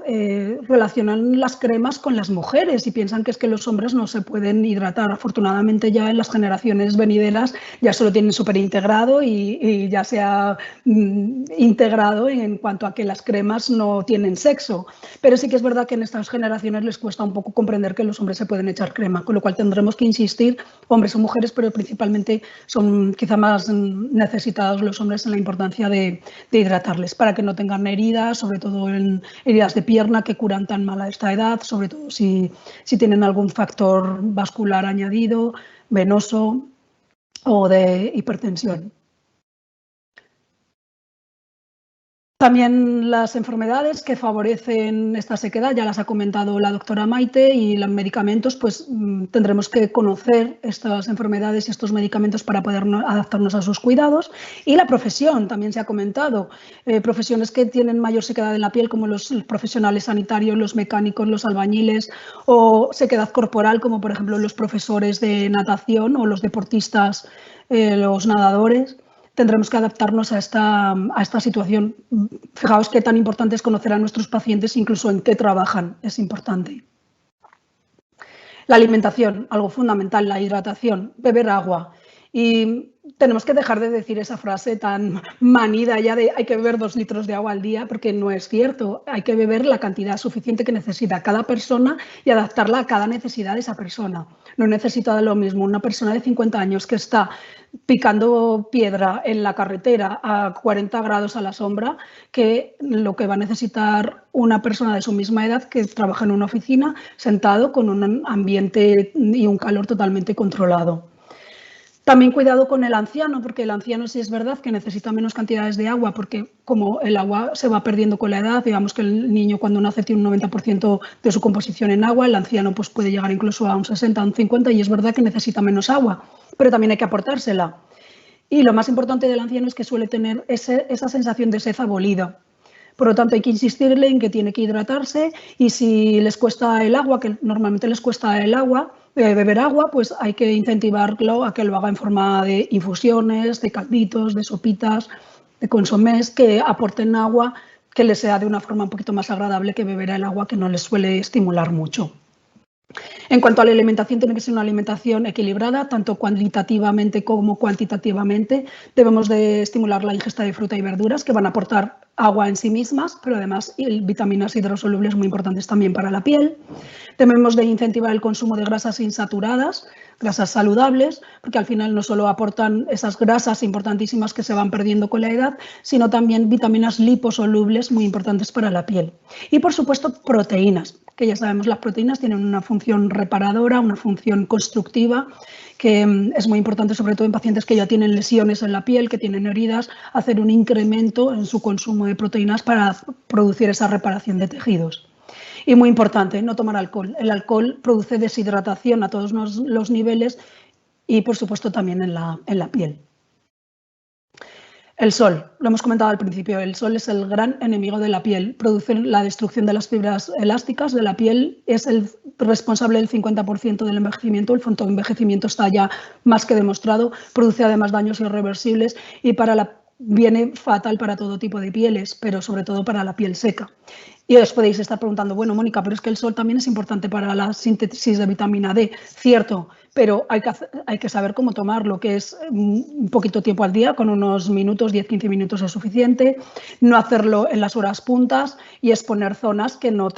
relacionan las cremas con las mujeres y piensan que es que los hombres no se pueden hidratar. Afortunadamente ya en las generaciones venideras ya se lo tienen súper integrado y ya se ha integrado en cuanto a que las cremas no tienen sexo. Pero sí que es verdad que en estas generaciones les cuesta un poco comprender que los hombres se pueden echar crema, con lo cual tendremos que insistir, hombres o mujeres, pero principalmente son quizá más necesitados los hombres en la importancia de hidratarles para que no tengan heridas, sobre todo en heridas de pierna que curan tan mal a esta edad, sobre todo si tienen algún factor vascular añadido, venoso o de hipertensión. También las enfermedades que favorecen esta sequedad, ya las ha comentado la doctora Maite, y los medicamentos, pues tendremos que conocer estas enfermedades y estos medicamentos para poder adaptarnos a sus cuidados. Y la profesión, también se ha comentado, profesiones que tienen mayor sequedad en la piel, como los profesionales sanitarios, los mecánicos, los albañiles, o sequedad corporal, como por ejemplo los profesores de natación o los deportistas, los nadadores. Tendremos que adaptarnos a esta situación. Fijaos qué tan importante es conocer a nuestros pacientes, incluso en qué trabajan, es importante. La alimentación, algo fundamental, la hidratación, beber agua. Y tenemos que dejar de decir esa frase tan manida ya de hay que beber 2 litros de agua al día, porque no es cierto. Hay que beber la cantidad suficiente que necesita cada persona y adaptarla a cada necesidad de esa persona. No necesita lo mismo una persona de 50 años que está picando piedra en la carretera a 40 grados a la sombra que lo que va a necesitar una persona de su misma edad que trabaja en una oficina sentado con un ambiente y un calor totalmente controlado. También cuidado con el anciano, porque el anciano sí es verdad que necesita menos cantidades de agua, porque como el agua se va perdiendo con la edad, digamos que el niño cuando nace tiene un 90% de su composición en agua, el anciano pues puede llegar incluso a un 60, un 50 y es verdad que necesita menos agua, pero también hay que aportársela. Y lo más importante del anciano es que suele tener esa sensación de sed abolida. Por lo tanto, hay que insistirle en que tiene que hidratarse y si les cuesta el agua, que normalmente les cuesta el agua, beber agua, pues hay que incentivarlo a que lo haga en forma de infusiones, de calditos, de sopitas, de consomés, que aporten agua que les sea de una forma un poquito más agradable que beber el agua que no les suele estimular mucho. En cuanto a la alimentación, tiene que ser una alimentación equilibrada, tanto cuantitativamente como cuantitativamente. Debemos de estimular la ingesta de fruta y verduras, que van a aportar agua en sí mismas, pero además vitaminas hidrosolubles muy importantes también para la piel. Debemos de incentivar el consumo de grasas insaturadas, grasas saludables, porque al final no solo aportan esas grasas importantísimas que se van perdiendo con la edad, sino también vitaminas liposolubles muy importantes para la piel. Y por supuesto proteínas, que ya sabemos las proteínas tienen una función reparadora, una función constructiva, que es muy importante sobre todo en pacientes que ya tienen lesiones en la piel, que tienen heridas, hacer un incremento en su consumo de proteínas para producir esa reparación de tejidos. Y muy importante, no tomar alcohol. El alcohol produce deshidratación a todos los niveles y por supuesto también en la piel. El sol, lo hemos comentado al principio, el sol es el gran enemigo de la piel, produce la destrucción de las fibras elásticas de la piel, es el responsable del 50% del envejecimiento, el fotoenvejecimiento está ya más que demostrado, produce además daños irreversibles y viene fatal para todo tipo de pieles, pero sobre todo para la piel seca. Y os podéis estar preguntando, bueno, Mónica, pero es que el sol también es importante para la síntesis de vitamina D. Cierto, pero hay que saber cómo tomarlo, que es un poquito tiempo al día, con unos minutos, 10-15 minutos es suficiente, no hacerlo en las horas puntas y exponer zonas que no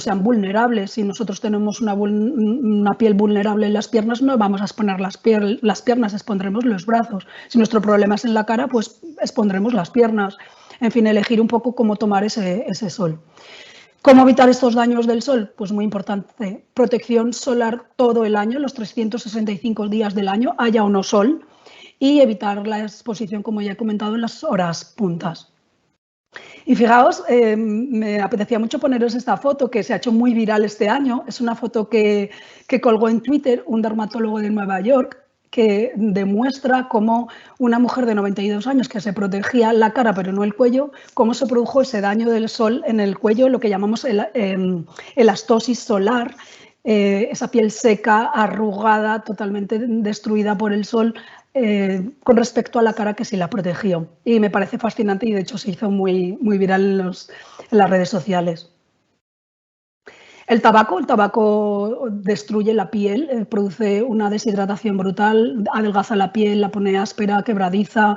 sean vulnerables. Si nosotros tenemos una piel vulnerable en las piernas, no vamos a exponer las piernas, expondremos los brazos. Si nuestro problema es en la cara, pues expondremos las piernas. En fin, elegir un poco cómo tomar ese sol. ¿Cómo evitar estos daños del sol? Pues muy importante, protección solar todo el año, los 365 días del año, haya o no sol, y evitar la exposición, como ya he comentado, en las horas puntas. Y fijaos, me apetecía mucho poneros esta foto que se ha hecho muy viral este año. Es una foto que colgó en Twitter un dermatólogo de Nueva York, que demuestra cómo una mujer de 92 años que se protegía la cara pero no el cuello, cómo se produjo ese daño del sol en el cuello, lo que llamamos elastosis solar, esa piel seca, arrugada, totalmente destruida por el sol, con respecto a la cara que sí la protegió. Y me parece fascinante y de hecho se hizo muy viral en las redes sociales. El tabaco destruye la piel, produce una deshidratación brutal, adelgaza la piel, la pone áspera, quebradiza,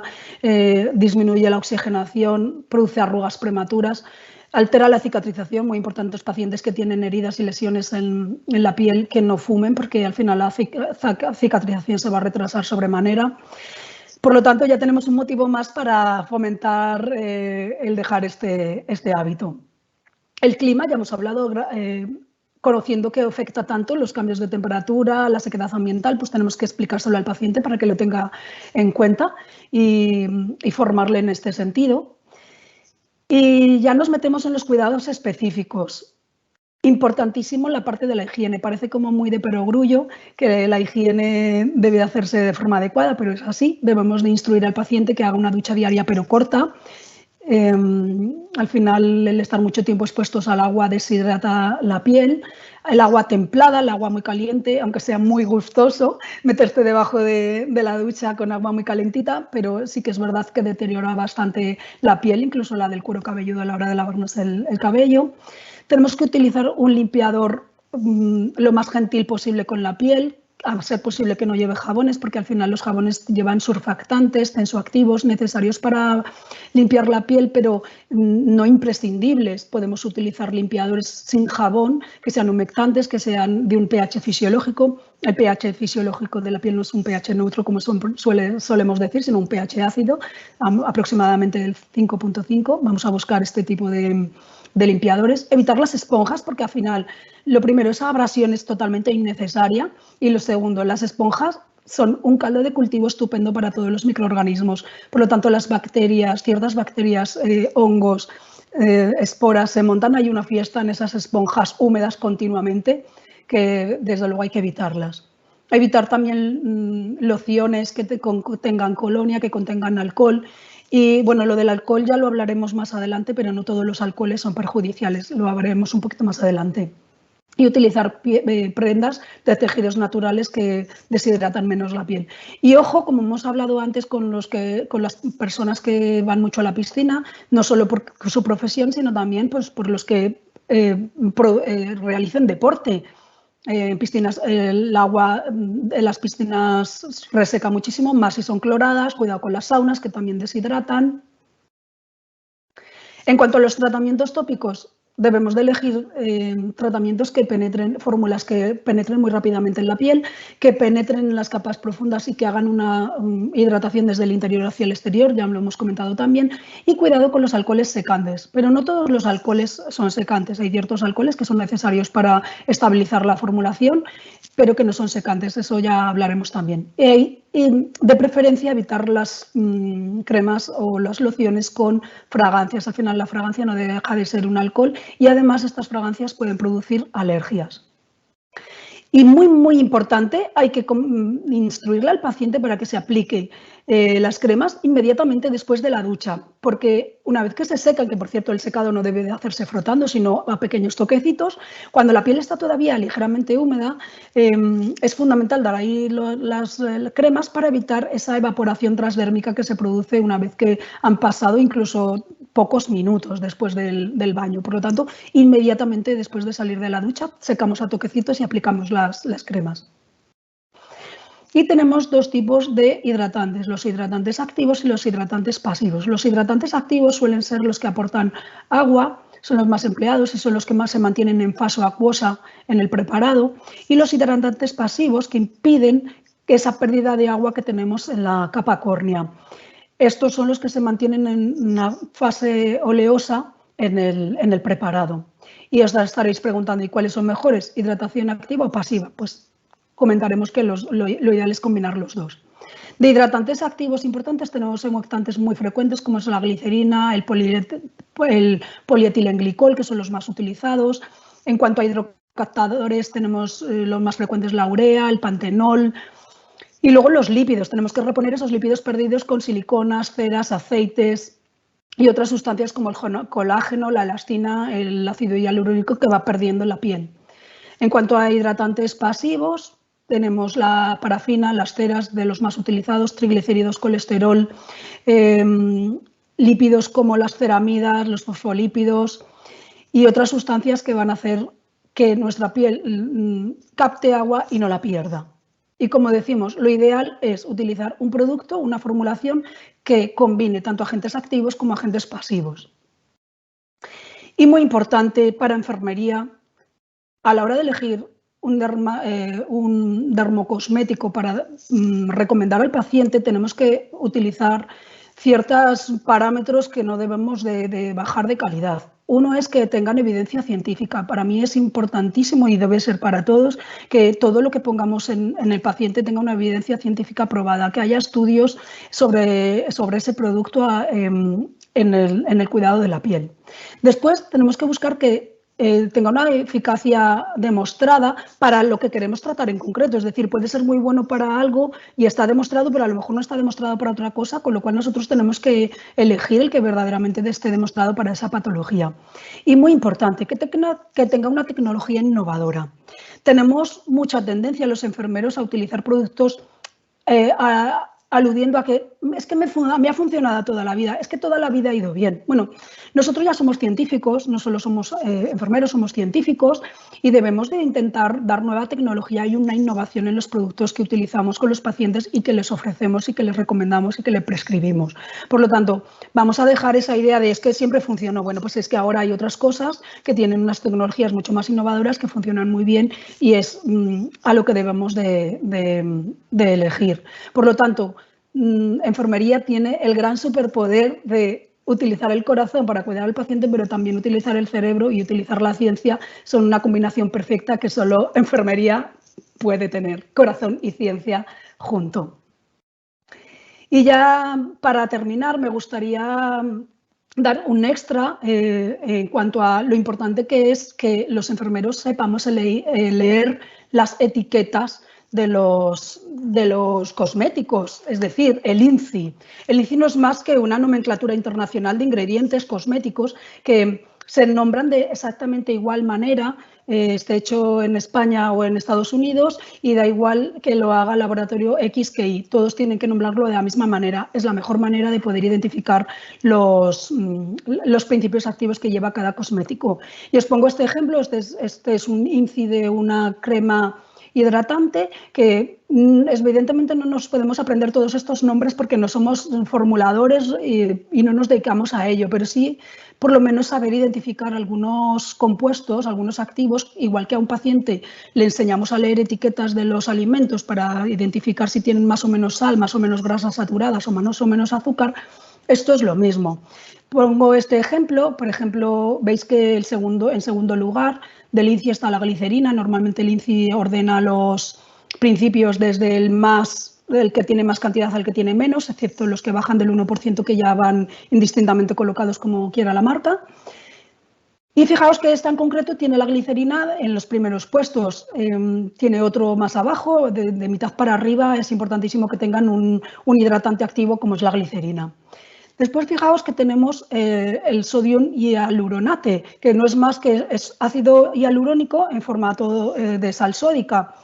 disminuye la oxigenación, produce arrugas prematuras, altera la cicatrización, muy importante los pacientes que tienen heridas y lesiones en la piel que no fumen porque al final la cicatrización se va a retrasar sobremanera. Por lo tanto, ya tenemos un motivo más para fomentar el dejar este hábito. El clima, ya hemos hablado, conociendo que afecta tanto los cambios de temperatura, la sequedad ambiental, pues tenemos que explicárselo al paciente para que lo tenga en cuenta y formarle en este sentido. Y ya nos metemos en los cuidados específicos. Importantísimo la parte de la higiene. Parece como muy de perogrullo que la higiene debe hacerse de forma adecuada, pero es así. Debemos de instruir al paciente que haga una ducha diaria pero corta. Al final, el estar mucho tiempo expuestos al agua deshidrata la piel. El agua templada, el agua muy caliente, aunque sea muy gustoso meterte debajo de la ducha con agua muy calentita, pero sí que es verdad que deteriora bastante la piel, incluso la del cuero cabelludo a la hora de lavarnos el cabello. Tenemos que utilizar un limpiador lo más gentil posible con la piel, a ser posible que no lleve jabones, porque al final los jabones llevan surfactantes, tensoactivos necesarios para limpiar la piel, pero no imprescindibles. Podemos utilizar limpiadores sin jabón, que sean humectantes, que sean de un pH fisiológico. El pH fisiológico de la piel no es un pH neutro, como solemos decir, sino un pH ácido, aproximadamente del 5.5. Vamos a buscar este tipo de limpiadores. Evitar las esponjas, porque al final lo primero, esa abrasión es totalmente innecesaria y lo segundo, las esponjas son un caldo de cultivo estupendo para todos los microorganismos. Por lo tanto, las bacterias, ciertas bacterias, hongos, esporas se montan. Hay una fiesta en esas esponjas húmedas continuamente que desde luego hay que evitarlas. Evitar también lociones que contengan colonia, que contengan alcohol. Y bueno, lo del alcohol ya lo hablaremos más adelante, pero no todos los alcoholes son perjudiciales, lo hablaremos un poquito más adelante. Y utilizar prendas de tejidos naturales que deshidratan menos la piel. Y ojo, como hemos hablado antes con las personas que van mucho a la piscina, no solo por su profesión, sino también pues, por los que realicen deporte. En piscinas, el agua en las piscinas reseca muchísimo, más si son cloradas, cuidado con las saunas que también deshidratan. En cuanto a los tratamientos tópicos, debemos de elegir tratamientos que penetren, fórmulas que penetren muy rápidamente en la piel, que penetren en las capas profundas y que hagan una hidratación desde el interior hacia el exterior, ya lo hemos comentado también, y cuidado con los alcoholes secantes, pero no todos los alcoholes son secantes, hay ciertos alcoholes que son necesarios para estabilizar la formulación, pero que no son secantes, eso ya hablaremos también. Y de preferencia evitar las cremas o las lociones con fragancias. Al final la fragancia no deja de ser un alcohol y además estas fragancias pueden producir alergias. Y muy importante, hay que instruirle al paciente para que se aplique las cremas inmediatamente después de la ducha, porque una vez que se secan, que por cierto el secado no debe de hacerse frotando, sino a pequeños toquecitos, cuando la piel está todavía ligeramente húmeda, es fundamental dar ahí las cremas para evitar esa evaporación transdérmica que se produce una vez que han pasado incluso pocos minutos después del baño. Por lo tanto, inmediatamente después de salir de la ducha, secamos a toquecitos y aplicamos las cremas. Y tenemos dos tipos de hidratantes, los hidratantes activos y los hidratantes pasivos. Los hidratantes activos suelen ser los que aportan agua, son los más empleados y son los que más se mantienen en fase acuosa en el preparado. Y los hidratantes pasivos que impiden esa pérdida de agua que tenemos en la capa córnea. Estos son los que se mantienen en una fase oleosa en el preparado. Y os estaréis preguntando, ¿y cuáles son mejores? ¿Hidratación activa o pasiva? Pues comentaremos que lo ideal es combinar los dos. De hidratantes activos importantes tenemos humectantes muy frecuentes como es la glicerina, el polietilenglicol, que son los más utilizados. En cuanto a hidrocaptadores tenemos los más frecuentes la urea, el pantenol. Y luego los lípidos, tenemos que reponer esos lípidos perdidos con siliconas, ceras, aceites y otras sustancias como el colágeno, la elastina, el ácido hialurónico que va perdiendo en la piel. En cuanto a hidratantes pasivos, tenemos la parafina, las ceras de los más utilizados, triglicéridos, colesterol, lípidos como las ceramidas, los fosfolípidos y otras sustancias que van a hacer que nuestra piel capte agua y no la pierda. Y como decimos, lo ideal es utilizar un producto, una formulación que combine tanto agentes activos como agentes pasivos. Y muy importante para enfermería, a la hora de elegir un dermocosmético para recomendar al paciente, tenemos que utilizar ciertos parámetros que no debemos de bajar de calidad. Uno es que tengan evidencia científica. Para mí es importantísimo y debe ser para todos que todo lo que pongamos en el paciente tenga una evidencia científica probada, que haya estudios sobre ese producto en el cuidado de la piel. Después tenemos que buscar que tenga una eficacia demostrada para lo que queremos tratar en concreto. Es decir, puede ser muy bueno para algo y está demostrado, pero a lo mejor no está demostrado para otra cosa, con lo cual nosotros tenemos que elegir el que verdaderamente esté demostrado para esa patología. Y muy importante, que tenga una tecnología innovadora. Tenemos mucha tendencia los enfermeros a utilizar productos aludiendo a que es que me ha funcionado toda la vida, es que toda la vida ha ido bien. Bueno, nosotros ya somos científicos, no solo somos enfermeros, somos científicos y debemos de intentar dar nueva tecnología y una innovación en los productos que utilizamos con los pacientes y que les ofrecemos y que les recomendamos y que les prescribimos. Por lo tanto, vamos a dejar esa idea de es que siempre funcionó. Bueno, pues es que ahora hay otras cosas que tienen unas tecnologías mucho más innovadoras que funcionan muy bien y es a lo que debemos de elegir. Por lo tanto, enfermería tiene el gran superpoder de utilizar el corazón para cuidar al paciente, pero también utilizar el cerebro y utilizar la ciencia. Son una combinación perfecta que solo enfermería puede tener, corazón y ciencia junto. Y ya para terminar me gustaría dar un extra en cuanto a lo importante que es que los enfermeros sepamos leer las etiquetas de los cosméticos, es decir, el INCI. El INCI no es más que una nomenclatura internacional de ingredientes cosméticos que se nombran de exactamente igual manera, esté hecho en España o en Estados Unidos, y da igual que lo haga el laboratorio X que Y. Todos tienen que nombrarlo de la misma manera. Es la mejor manera de poder identificar los principios activos que lleva cada cosmético. Y os pongo este ejemplo. Este es un INCI de una crema hidratante que evidentemente no nos podemos aprender todos estos nombres porque no somos formuladores y no nos dedicamos a ello, pero sí por lo menos saber identificar algunos compuestos, algunos activos, igual que a un paciente le enseñamos a leer etiquetas de los alimentos para identificar si tienen más o menos sal, más o menos grasas saturadas o más o menos azúcar. Esto es lo mismo. Pongo este ejemplo, por ejemplo, veis que en segundo lugar del INCI está la glicerina. Normalmente el INCI ordena los principios desde el que tiene más cantidad al que tiene menos, excepto los que bajan del 1% que ya van indistintamente colocados como quiera la marca. Y fijaos que esta en concreto tiene la glicerina en los primeros puestos, tiene otro más abajo, de mitad para arriba es importantísimo que tengan un hidratante activo como es la glicerina. Después fijaos que tenemos el sodio hialuronate, que no es más que es ácido hialurónico en formato de sal sódica.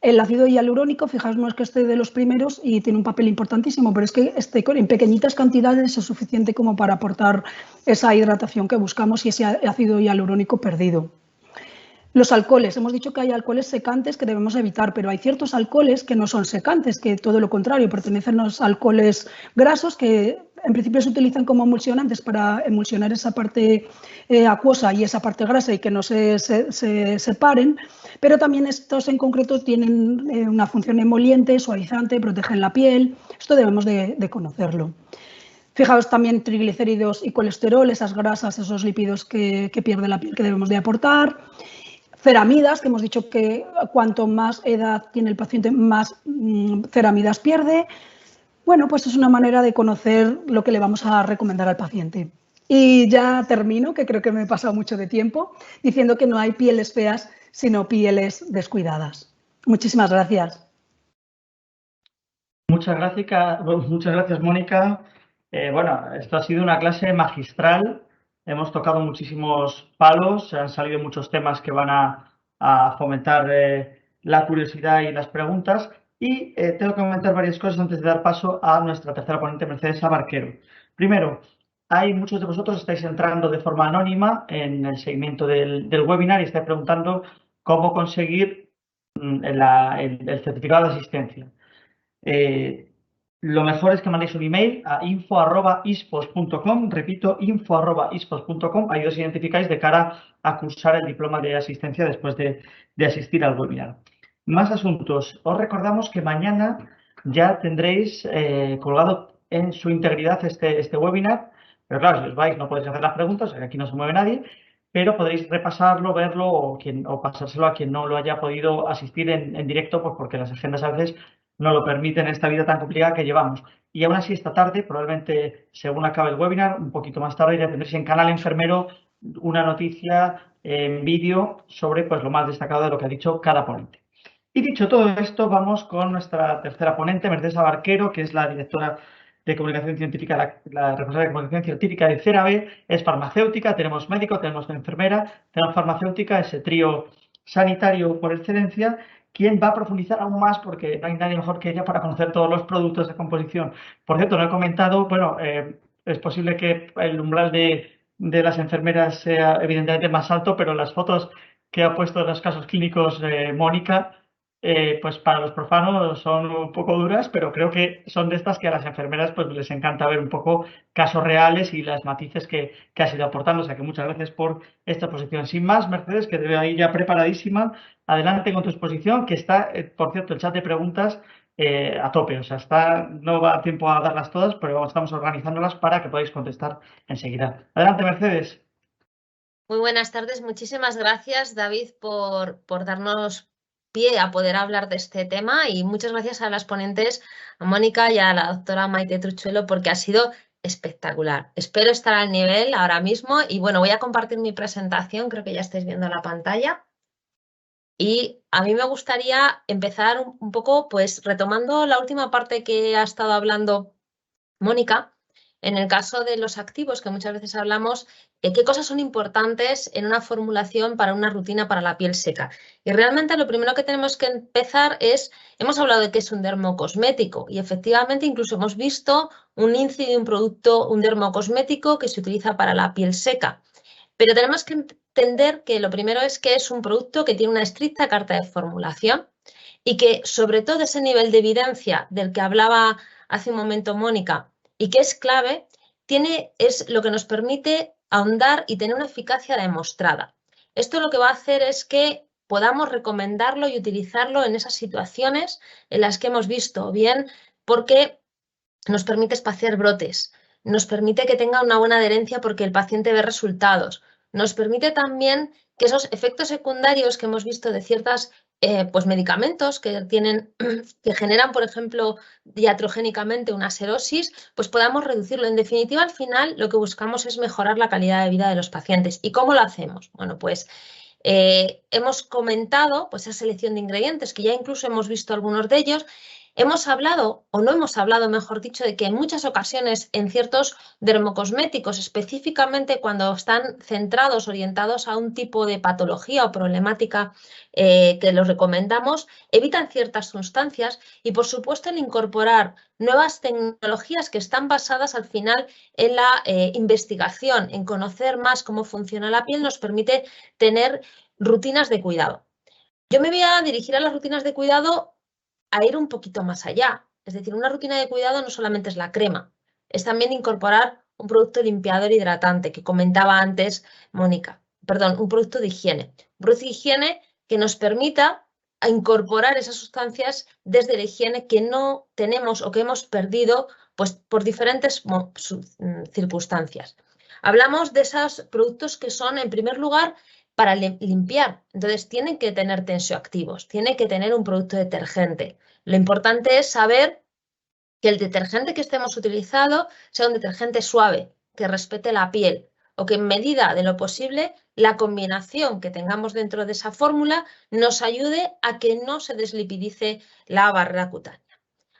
El ácido hialurónico, fijaos, no es que esté de los primeros y tiene un papel importantísimo, pero es que en pequeñitas cantidades es suficiente como para aportar esa hidratación que buscamos y ese ácido hialurónico perdido. Los alcoholes, hemos dicho que hay alcoholes secantes que debemos evitar, pero hay ciertos alcoholes que no son secantes, que todo lo contrario, pertenecen a los alcoholes grasos que en principio se utilizan como emulsionantes para emulsionar esa parte acuosa y esa parte grasa y que no se separen, pero también estos en concreto tienen una función emoliente, suavizante, protegen la piel, esto debemos de conocerlo. Fijaos también triglicéridos y colesterol, esas grasas, esos lípidos que pierde la piel que debemos de aportar. Ceramidas, que hemos dicho que cuanto más edad tiene el paciente, más ceramidas pierde. Bueno, pues es una manera de conocer lo que le vamos a recomendar al paciente. Y ya termino, que creo que me he pasado mucho de tiempo, diciendo que no hay pieles feas, sino pieles descuidadas. Muchísimas gracias. Muchas gracias, Mónica. Bueno, esto ha sido una clase magistral. Hemos tocado muchísimos palos, han salido muchos temas que van a fomentar la curiosidad y las preguntas. Y tengo que comentar varias cosas antes de dar paso a nuestra tercera ponente, Mercedes Abarquero. Primero, muchos de vosotros estáis entrando de forma anónima en el seguimiento del webinar y estáis preguntando cómo conseguir el certificado de asistencia. Lo mejor es que mandéis un email a info@ispos.com, repito, info@ispos.com, ahí os identificáis de cara a cursar el diploma de asistencia después de asistir al webinar. Más asuntos. Os recordamos que mañana ya tendréis colgado en su integridad este webinar, pero claro, si os vais no podéis hacer las preguntas, aquí no se mueve nadie, pero podréis repasarlo, verlo o pasárselo a quien no lo haya podido asistir en directo, pues porque las agendas a veces no lo permiten en esta vida tan complicada que llevamos. Y aún así esta tarde, probablemente según acabe el webinar, un poquito más tarde ya tendréis en Canal Enfermero una noticia en vídeo sobre pues, lo más destacado de lo que ha dicho cada ponente. Y dicho todo esto, vamos con nuestra tercera ponente, Mercedes Abarquero, que es la directora de comunicación científica, la responsable de comunicación científica de CERAVE, es farmacéutica, tenemos médico, tenemos enfermera, tenemos farmacéutica, ese trío sanitario por excelencia, quien va a profundizar aún más porque no hay nadie mejor que ella para conocer todos los productos de composición. Por cierto, no he comentado, bueno, es posible que el umbral de las enfermeras sea evidentemente más alto, pero las fotos que ha puesto en los casos clínicos Mónica, pues para los profanos son un poco duras, pero creo que son de estas que a las enfermeras pues les encanta ver un poco casos reales y las matices que has ido aportando. O sea que muchas gracias por esta exposición. Sin más, Mercedes, que te veo ahí ya preparadísima. Adelante con tu exposición, que está, por cierto, el chat de preguntas a tope. O sea, no va a tiempo a darlas todas, pero estamos organizándolas para que podáis contestar enseguida. Adelante, Mercedes. Muy buenas tardes. Muchísimas gracias, David, por darnos pie a poder hablar de este tema y muchas gracias a las ponentes, a Mónica y a la doctora Maite Truchuelo, porque ha sido espectacular. Espero estar al nivel ahora mismo y bueno, voy a compartir mi presentación, creo que ya estáis viendo la pantalla. Y a mí me gustaría empezar un poco pues retomando la última parte que ha estado hablando Mónica. En el caso de los activos, que muchas veces hablamos, ¿qué cosas son importantes en una formulación para una rutina para la piel seca? Y realmente lo primero que tenemos que empezar hemos hablado de que es un dermocosmético y efectivamente incluso hemos visto un INCI de un producto, un dermocosmético que se utiliza para la piel seca. Pero tenemos que entender que lo primero es que es un producto que tiene una estricta carta de formulación y que sobre todo ese nivel de evidencia del que hablaba hace un momento Mónica y que es clave, es lo que nos permite ahondar y tener una eficacia demostrada. Esto lo que va a hacer es que podamos recomendarlo y utilizarlo en esas situaciones en las que hemos visto, bien porque nos permite espaciar brotes, nos permite que tenga una buena adherencia porque el paciente ve resultados, nos permite también que esos efectos secundarios que hemos visto de ciertos pues medicamentos que generan, por ejemplo, iatrogénicamente una serosis, pues podamos reducirlo. En definitiva, al final lo que buscamos es mejorar la calidad de vida de los pacientes. ¿Y cómo lo hacemos? Bueno, pues hemos comentado pues, esa selección de ingredientes, que ya incluso hemos visto algunos de ellos. Hemos hablado, o no hemos hablado, mejor dicho, de que en muchas ocasiones en ciertos dermocosméticos, específicamente cuando están centrados, orientados a un tipo de patología o problemática que los recomendamos, evitan ciertas sustancias y, por supuesto, el incorporar nuevas tecnologías que están basadas al final en la investigación, en conocer más cómo funciona la piel, nos permite tener rutinas de cuidado. Yo me voy a dirigir a las rutinas de cuidado a ir un poquito más allá. Es decir, una rutina de cuidado no solamente es la crema, es también incorporar un producto limpiador hidratante que comentaba antes Mónica. Perdón, un producto de higiene. Un producto de higiene que nos permita incorporar esas sustancias desde la higiene que no tenemos o que hemos perdido pues, por diferentes circunstancias. Hablamos de esos productos que son, en primer lugar, para limpiar. Entonces, tienen que tener tensioactivos, tienen que tener un producto detergente. Lo importante es saber que el detergente que estemos utilizando sea un detergente suave, que respete la piel o que en medida de lo posible la combinación que tengamos dentro de esa fórmula nos ayude a que no se deslipidice la barrera cutánea.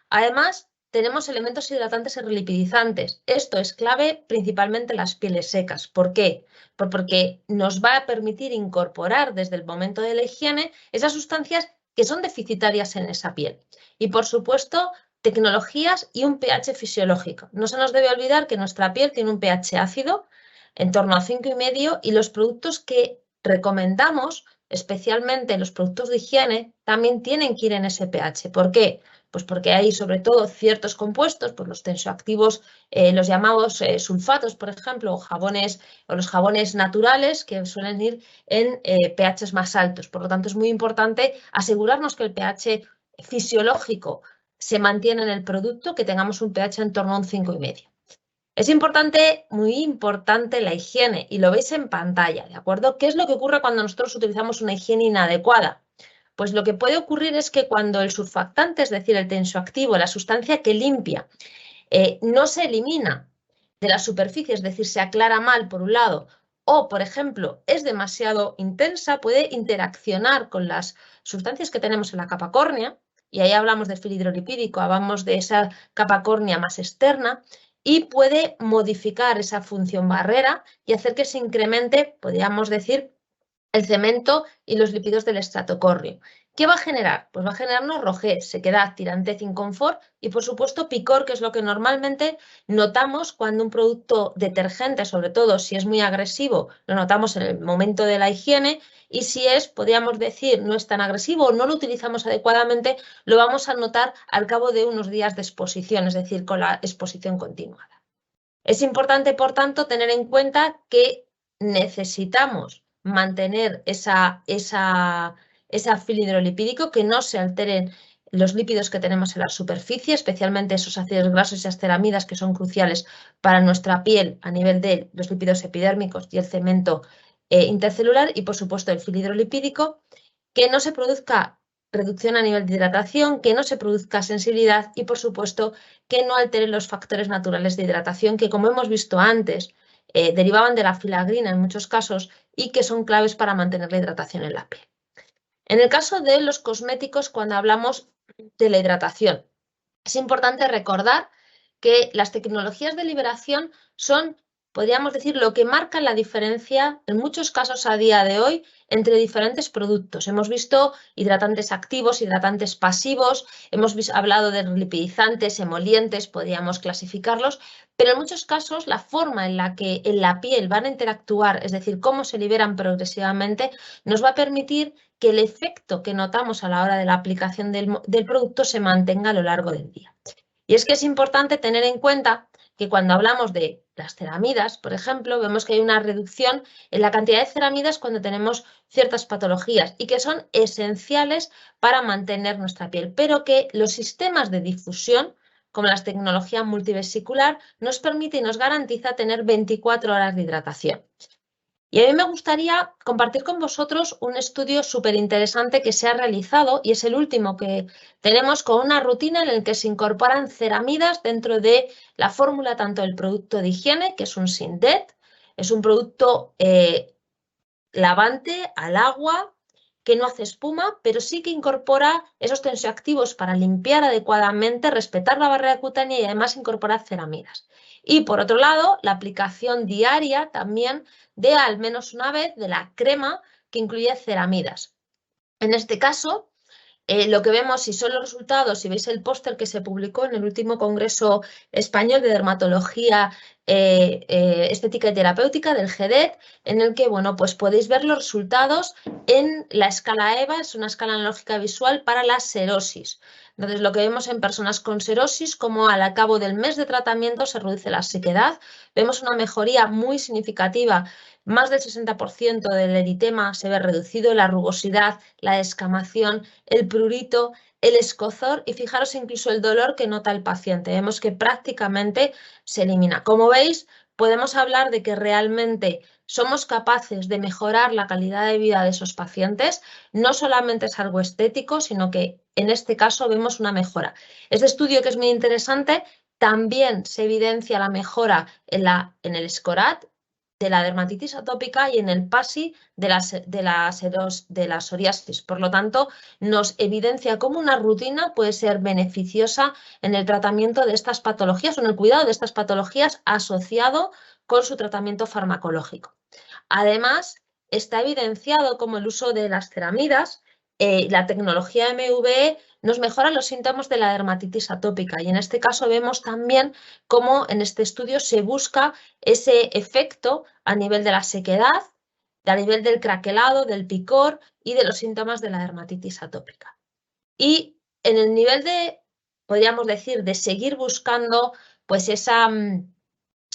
Además, tenemos elementos hidratantes y relipidizantes. Esto es clave principalmente en las pieles secas. ¿Por qué? Porque nos va a permitir incorporar desde el momento de la higiene esas sustancias que son deficitarias en esa piel. Y por supuesto, tecnologías y un pH fisiológico. No se nos debe olvidar que nuestra piel tiene un pH ácido en torno a 5,5 y los productos que recomendamos, especialmente los productos de higiene, también tienen que ir en ese pH. ¿Por qué? Pues porque hay sobre todo ciertos compuestos, pues los tensioactivos, los llamados sulfatos, por ejemplo, o los jabones naturales que suelen ir en pHs más altos. Por lo tanto, es muy importante asegurarnos que el pH fisiológico se mantiene en el producto, que tengamos un pH en torno a un 5,5. Es importante, muy importante, la higiene y lo veis en pantalla, ¿de acuerdo? ¿Qué es lo que ocurre cuando nosotros utilizamos una higiene inadecuada? Pues lo que puede ocurrir es que cuando el surfactante, es decir, el tensioactivo, la sustancia que limpia, no se elimina de la superficie, es decir, se aclara mal por un lado, o, por ejemplo, es demasiado intensa, puede interaccionar con las sustancias que tenemos en la capa córnea, y ahí hablamos de filo hidrolipídico, hablamos de esa capa córnea más externa, y puede modificar esa función barrera y hacer que se incremente, podríamos decir, el cemento y los lípidos del estrato córneo. ¿Qué va a generar? Pues va a generarnos rojez, sequedad, tirantez, inconfort y, por supuesto, picor, que es lo que normalmente notamos cuando un producto detergente, sobre todo si es muy agresivo, lo notamos en el momento de la higiene y si es, podríamos decir, no es tan agresivo o no lo utilizamos adecuadamente, lo vamos a notar al cabo de unos días de exposición, es decir, con la exposición continuada. Es importante, por tanto, tener en cuenta que necesitamos mantener ese filo hidrolipídico, que no se alteren los lípidos que tenemos en la superficie, especialmente esos ácidos grasos y esas ceramidas que son cruciales para nuestra piel a nivel de los lípidos epidérmicos y el cemento intercelular y, por supuesto, el filo hidrolipídico, que no se produzca reducción a nivel de hidratación, que no se produzca sensibilidad y, por supuesto, que no alteren los factores naturales de hidratación que, como hemos visto antes, derivaban de la filagrina en muchos casos y que son claves para mantener la hidratación en la piel. En el caso de los cosméticos, cuando hablamos de la hidratación, es importante recordar que las tecnologías de liberación son podríamos decir, lo que marca la diferencia en muchos casos a día de hoy entre diferentes productos. Hemos visto hidratantes activos, hidratantes pasivos, hemos hablado de lipidizantes, emolientes, podríamos clasificarlos, pero en muchos casos la forma en la que en la piel van a interactuar, es decir, cómo se liberan progresivamente, nos va a permitir que el efecto que notamos a la hora de la aplicación del producto se mantenga a lo largo del día. Y es que es importante tener en cuenta que cuando hablamos de las ceramidas, por ejemplo, vemos que hay una reducción en la cantidad de ceramidas cuando tenemos ciertas patologías y que son esenciales para mantener nuestra piel, pero que los sistemas de difusión, como la tecnología multivesicular, nos permite y nos garantiza tener 24 horas de hidratación. Y a mí me gustaría compartir con vosotros un estudio súper interesante que se ha realizado y es el último que tenemos con una rutina en la que se incorporan ceramidas dentro de la fórmula tanto del producto de higiene, que es un Syndet, es un producto lavante al agua, que no hace espuma, pero sí que incorpora esos tensioactivos para limpiar adecuadamente, respetar la barrera cutánea y además incorpora ceramidas. Y por otro lado, la aplicación diaria también de al menos una vez de la crema que incluye ceramidas. En este caso, lo que vemos, si son los resultados, si veis el póster que se publicó en el último Congreso Español de Dermatología Estética y Terapéutica del GEDET, en el que, bueno, pues podéis ver los resultados en la escala EVA, es una escala analógica visual para la serosis. Entonces, lo que vemos en personas con serosis, como al cabo del mes de tratamiento se reduce la sequedad, vemos una mejoría muy significativa, más del 60% del eritema se ve reducido, la rugosidad, la descamación, el prurito, el escozor y fijaros incluso el dolor que nota el paciente. Vemos que prácticamente se elimina. Como veis, podemos hablar de que realmente somos capaces de mejorar la calidad de vida de esos pacientes. No solamente es algo estético, sino que en este caso vemos una mejora. Este estudio, que es muy interesante, también se evidencia la mejora en el SCORAT, de la dermatitis atópica y en el PASI de la psoriasis. Por lo tanto, nos evidencia cómo una rutina puede ser beneficiosa en el tratamiento de estas patologías o en el cuidado de estas patologías asociado con su tratamiento farmacológico. Además, está evidenciado cómo el uso de las ceramidas, la tecnología MUVE, nos mejora los síntomas de la dermatitis atópica y en este caso vemos también cómo en este estudio se busca ese efecto a nivel de la sequedad, a nivel del craquelado, del picor y de los síntomas de la dermatitis atópica. Y en el nivel de, podríamos decir, de seguir buscando pues esa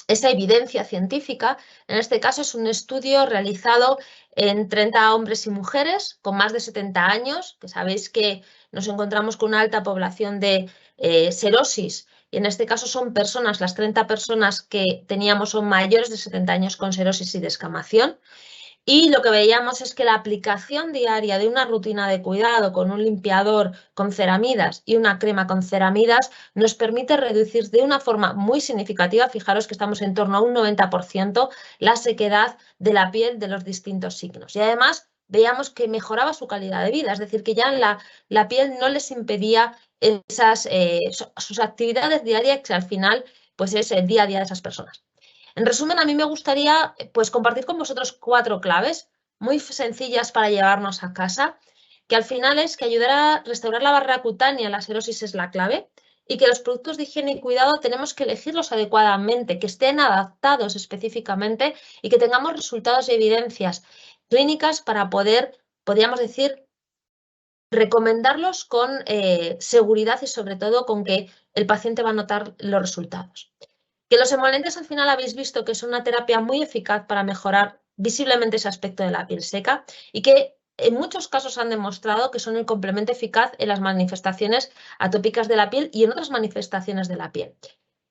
evidencia científica, en este caso es un estudio realizado en 30 hombres y mujeres con más de 70 años, que sabéis que nos encontramos con una alta población de serosis, y en este caso son personas, las 30 personas que teníamos son mayores de 70 años con serosis y descamación. Y lo que veíamos es que la aplicación diaria de una rutina de cuidado con un limpiador con ceramidas y una crema con ceramidas nos permite reducir de una forma muy significativa, fijaros que estamos en torno a un 90%, la sequedad de la piel de los distintos signos. Y además veíamos que mejoraba su calidad de vida, es decir, que ya en la piel no les impedía sus actividades diarias, que al final pues es el día a día de esas personas. En resumen, a mí me gustaría pues, compartir con vosotros 4 claves muy sencillas para llevarnos a casa, que al final es que ayudar a restaurar la barrera cutánea, la serosis es la clave, y que los productos de higiene y cuidado tenemos que elegirlos adecuadamente, que estén adaptados específicamente y que tengamos resultados y evidencias clínicas para poder, podríamos decir, recomendarlos con seguridad y sobre todo con que el paciente va a notar los resultados. Que los emolientes al final habéis visto que son una terapia muy eficaz para mejorar visiblemente ese aspecto de la piel seca y que en muchos casos han demostrado que son el complemento eficaz en las manifestaciones atópicas de la piel y en otras manifestaciones de la piel.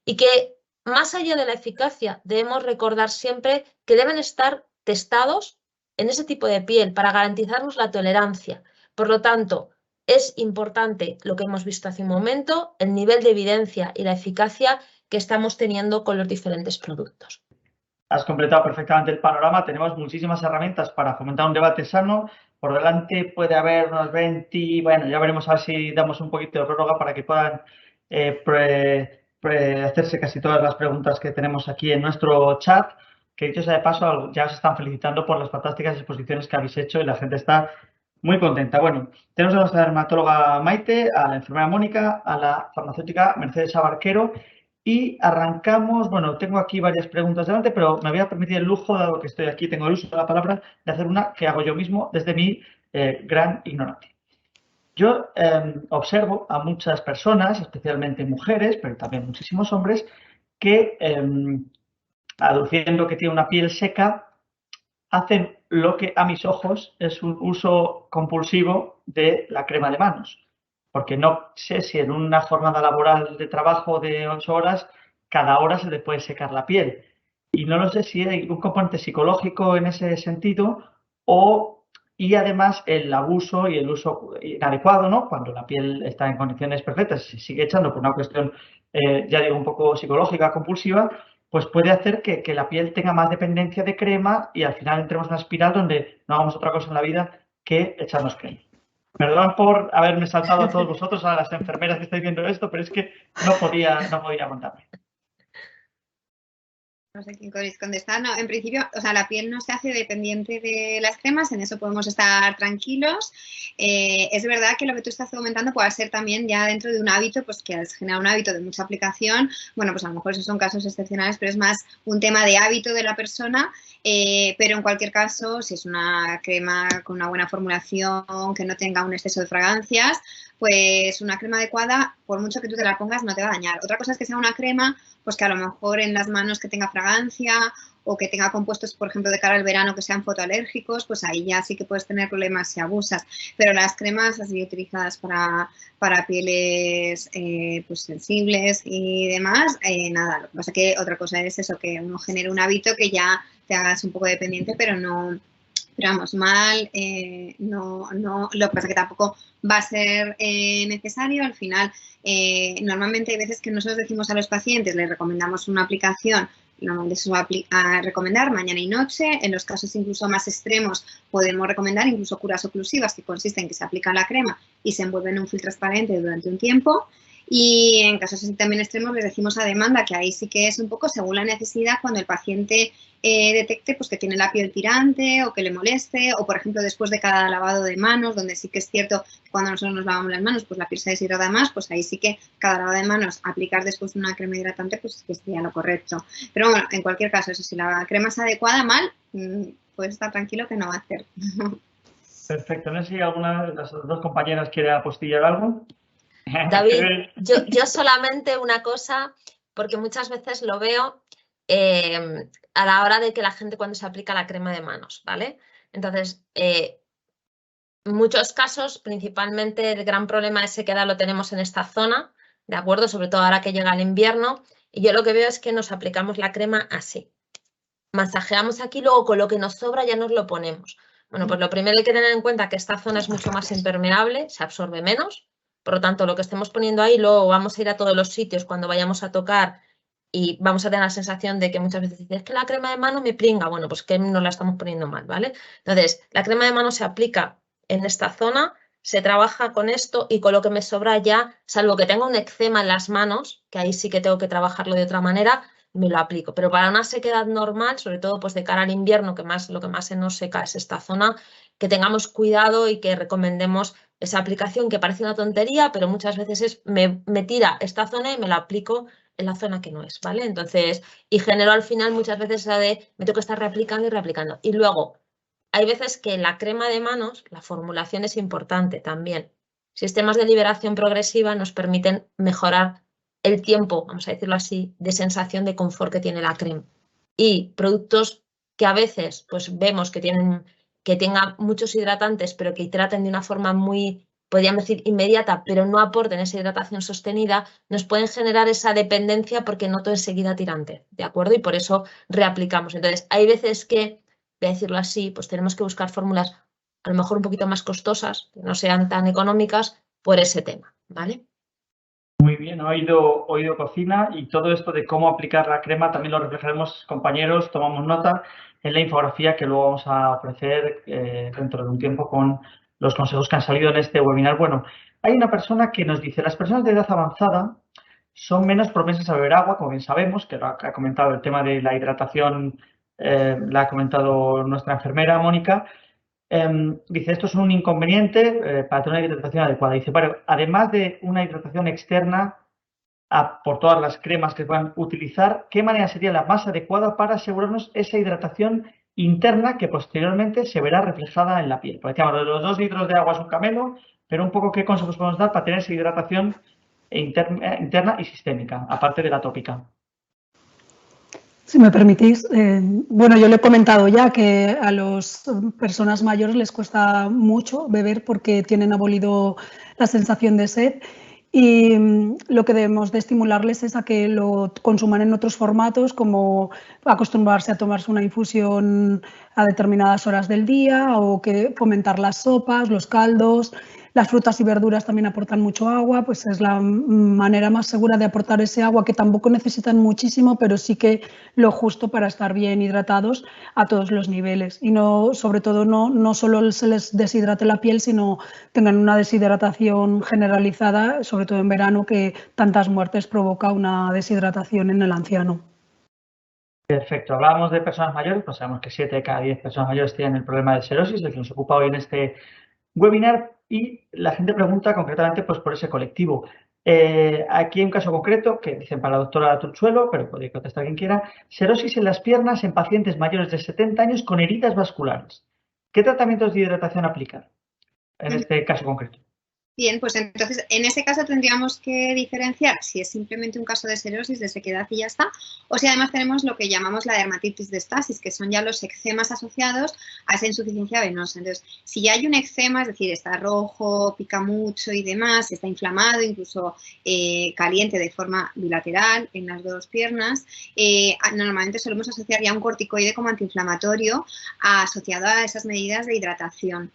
Y que más allá de la eficacia debemos recordar siempre que deben estar testados en ese tipo de piel para garantizarnos la tolerancia. Por lo tanto, es importante lo que hemos visto hace un momento, el nivel de evidencia y la eficacia que estamos teniendo con los diferentes productos. Has completado perfectamente el panorama. Tenemos muchísimas herramientas para fomentar un debate sano. Por delante puede haber unos 20, bueno, ya veremos a ver si damos un poquito de prórroga para que puedan hacerse casi todas las preguntas que tenemos aquí en nuestro chat, que dicho sea de paso, ya os están felicitando por las fantásticas exposiciones que habéis hecho y la gente está muy contenta. Bueno, tenemos a nuestra dermatóloga Maite, a la enfermera Mónica, a la farmacéutica Mercedes Abarquero y arrancamos, bueno, tengo aquí varias preguntas delante, pero me voy a permitir el lujo, dado que estoy aquí, tengo el uso de la palabra, de hacer una que hago yo mismo desde mi gran ignorancia. Yo observo a muchas personas, especialmente mujeres, pero también muchísimos hombres, que aduciendo que tiene una piel seca, hacen lo que a mis ojos es un uso compulsivo de la crema de manos. Porque no sé si en una jornada laboral de trabajo de 8 horas, cada hora se le puede secar la piel. Y no lo sé si hay un componente psicológico en ese sentido y además el abuso y el uso inadecuado, ¿no? Cuando la piel está en condiciones perfectas, se sigue echando por una cuestión, ya digo, un poco psicológica, compulsiva, pues puede hacer que la piel tenga más dependencia de crema y al final entremos en una espiral donde no hagamos otra cosa en la vida que echarnos crema. Perdón por haberme saltado a todos vosotros, a las enfermeras que estáis viendo esto, pero es que no podía aguantarme. No sé quién queréis contestar. No, en principio, o sea, la piel no se hace dependiente de las cremas, en eso podemos estar tranquilos. Es verdad que lo que tú estás comentando puede ser también ya dentro de un hábito, pues que has generado un hábito de mucha aplicación. Bueno, pues a lo mejor esos son casos excepcionales, pero es más un tema de hábito de la persona. Pero en cualquier caso, si es una crema con una buena formulación, que no tenga un exceso de fragancias, pues una crema adecuada, por mucho que tú te la pongas, no te va a dañar. Otra cosa es que sea una crema, pues que a lo mejor en las manos que tenga fragancia o que tenga compuestos, por ejemplo, de cara al verano que sean fotoalérgicos, pues ahí ya sí que puedes tener problemas si abusas. Pero las cremas así utilizadas para pieles pues sensibles y demás, nada. Lo que pasa que otra cosa es eso, que uno genere un hábito que ya te hagas un poco dependiente, pero no... Pero vamos, mal, no, lo que pasa es que tampoco va a ser necesario. Al final, normalmente hay veces que nosotros decimos a los pacientes, les recomendamos una aplicación, normalmente se va a recomendar mañana y noche. En los casos incluso más extremos podemos recomendar incluso curas oclusivas, que consisten en que se aplica la crema y se envuelve en un film transparente durante un tiempo. Y en casos así también extremos les decimos a demanda, que ahí sí que es un poco según la necesidad, cuando el paciente detecte pues que tiene la piel tirante o que le moleste, o por ejemplo después de cada lavado de manos, donde sí que es cierto que cuando nosotros nos lavamos las manos pues la piel se deshidrata más, pues ahí sí que cada lavado de manos aplicar después una crema hidratante pues que sería lo correcto. Pero bueno, en cualquier caso, eso, si la crema es adecuada, mal, puedes estar tranquilo que no va a hacer. Perfecto. No sé si alguna de las dos compañeras quiere apostillar algo. David, yo solamente una cosa, porque muchas veces lo veo a la hora de que la gente cuando se aplica la crema de manos, ¿vale? Entonces, en muchos casos, principalmente el gran problema de sequedad lo tenemos en esta zona, ¿de acuerdo? Sobre todo ahora que llega el invierno, y yo lo que veo es que nos aplicamos la crema así. Masajeamos aquí, luego con lo que nos sobra ya nos lo ponemos. Bueno, pues lo primero hay que tener en cuenta que esta zona es mucho más impermeable, se absorbe menos. Por lo tanto, lo que estemos poniendo ahí, luego vamos a ir a todos los sitios cuando vayamos a tocar y vamos a tener la sensación de que muchas veces dices, es que la crema de mano me pringa. Bueno, pues que nos la estamos poniendo mal, ¿vale? Entonces, la crema de mano se aplica en esta zona, se trabaja con esto y con lo que me sobra ya, salvo que tenga un eczema en las manos, que ahí sí que tengo que trabajarlo de otra manera, me lo aplico. Pero para una sequedad normal, sobre todo pues de cara al invierno, que lo que más se nos seca es esta zona, que tengamos cuidado y que recomendemos esa aplicación que parece una tontería, pero muchas veces me tira esta zona y me la aplico en la zona que no es, ¿vale? Entonces, y genero al final muchas veces la de me tengo que estar reaplicando y reaplicando. Y luego, hay veces que la crema de manos, la formulación es importante también. Sistemas de liberación progresiva nos permiten mejorar el tiempo, vamos a decirlo así, de sensación de confort que tiene la crema. Y productos que a veces pues vemos que tengan muchos hidratantes, pero que hidraten de una forma muy, podríamos decir, inmediata, pero no aporten esa hidratación sostenida, nos pueden generar esa dependencia porque noto enseguida tirante, ¿de acuerdo? Y por eso reaplicamos. Entonces, hay veces que, voy a decirlo así, pues tenemos que buscar fórmulas a lo mejor un poquito más costosas, que no sean tan económicas, por ese tema, ¿vale? Muy bien, oído cocina, y todo esto de cómo aplicar la crema también lo reflejaremos, compañeros, tomamos nota en la infografía que luego vamos a ofrecer dentro de un tiempo con los consejos que han salido en este webinar. Bueno, hay una persona que nos dice, las personas de edad avanzada son menos propensas a beber agua, como bien sabemos, que lo ha comentado el tema de la hidratación, la ha comentado nuestra enfermera, Mónica. Dice, esto es un inconveniente para tener una hidratación adecuada. Dice, bueno, además de una hidratación externa por todas las cremas que puedan utilizar, ¿qué manera sería la más adecuada para asegurarnos esa hidratación interna que posteriormente se verá reflejada en la piel? Porque decíamos, los 2 litros de agua es un camelo, pero un poco qué consejos podemos dar para tener esa hidratación interna y sistémica, aparte de la tópica. Si me permitís, bueno, yo le he comentado ya que a las personas mayores les cuesta mucho beber porque tienen abolido la sensación de sed y lo que debemos de estimularles es a que lo consuman en otros formatos, como acostumbrarse a tomarse una infusión a determinadas horas del día o que fomentar las sopas, los caldos. Las frutas y verduras también aportan mucho agua, pues es la manera más segura de aportar ese agua, que tampoco necesitan muchísimo, pero sí que lo justo para estar bien hidratados a todos los niveles. Y no, sobre todo no solo se les deshidrate la piel, sino tengan una deshidratación generalizada, sobre todo en verano, que tantas muertes provoca una deshidratación en el anciano. Perfecto. Hablábamos de personas mayores, pues sabemos que 7 de cada 10 personas mayores tienen el problema de serosis, del que nos ocupa hoy en este webinar, y la gente pregunta concretamente pues, por ese colectivo. Aquí hay un caso concreto que dicen para la doctora Turchuelo, pero podría contestar quien quiera: serosis en las piernas en pacientes mayores de 70 años con heridas vasculares. ¿Qué tratamientos de hidratación aplicar en este caso concreto? Bien, pues entonces en ese caso tendríamos que diferenciar si es simplemente un caso de serosis, de sequedad y ya está, o si además tenemos lo que llamamos la dermatitis de estasis, que son ya los eczemas asociados a esa insuficiencia venosa. Entonces, si ya hay un eczema, es decir, está rojo, pica mucho y demás, está inflamado, incluso caliente de forma bilateral en las 2 piernas, normalmente solemos asociar ya un corticoide como antiinflamatorio asociado a esas medidas de hidratación.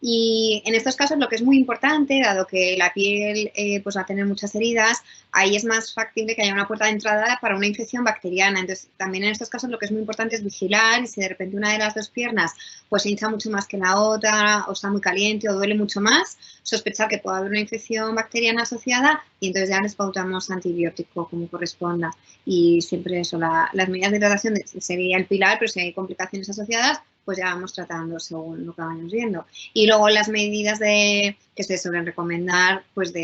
Y en estos casos lo que es muy importante, dado que la piel pues va a tener muchas heridas, ahí es más factible que haya una puerta de entrada para una infección bacteriana. Entonces, también en estos casos lo que es muy importante es vigilar, y si de repente una de las 2 piernas pues se hincha mucho más que la otra, o está muy caliente o duele mucho más, sospechar que puede haber una infección bacteriana asociada, y entonces ya les pautamos antibiótico como corresponda. Y siempre eso, las medidas de hidratación sería el pilar, pero si hay complicaciones asociadas, pues ya vamos tratando según lo que vayamos viendo. Y luego las medidas que se suelen recomendar, pues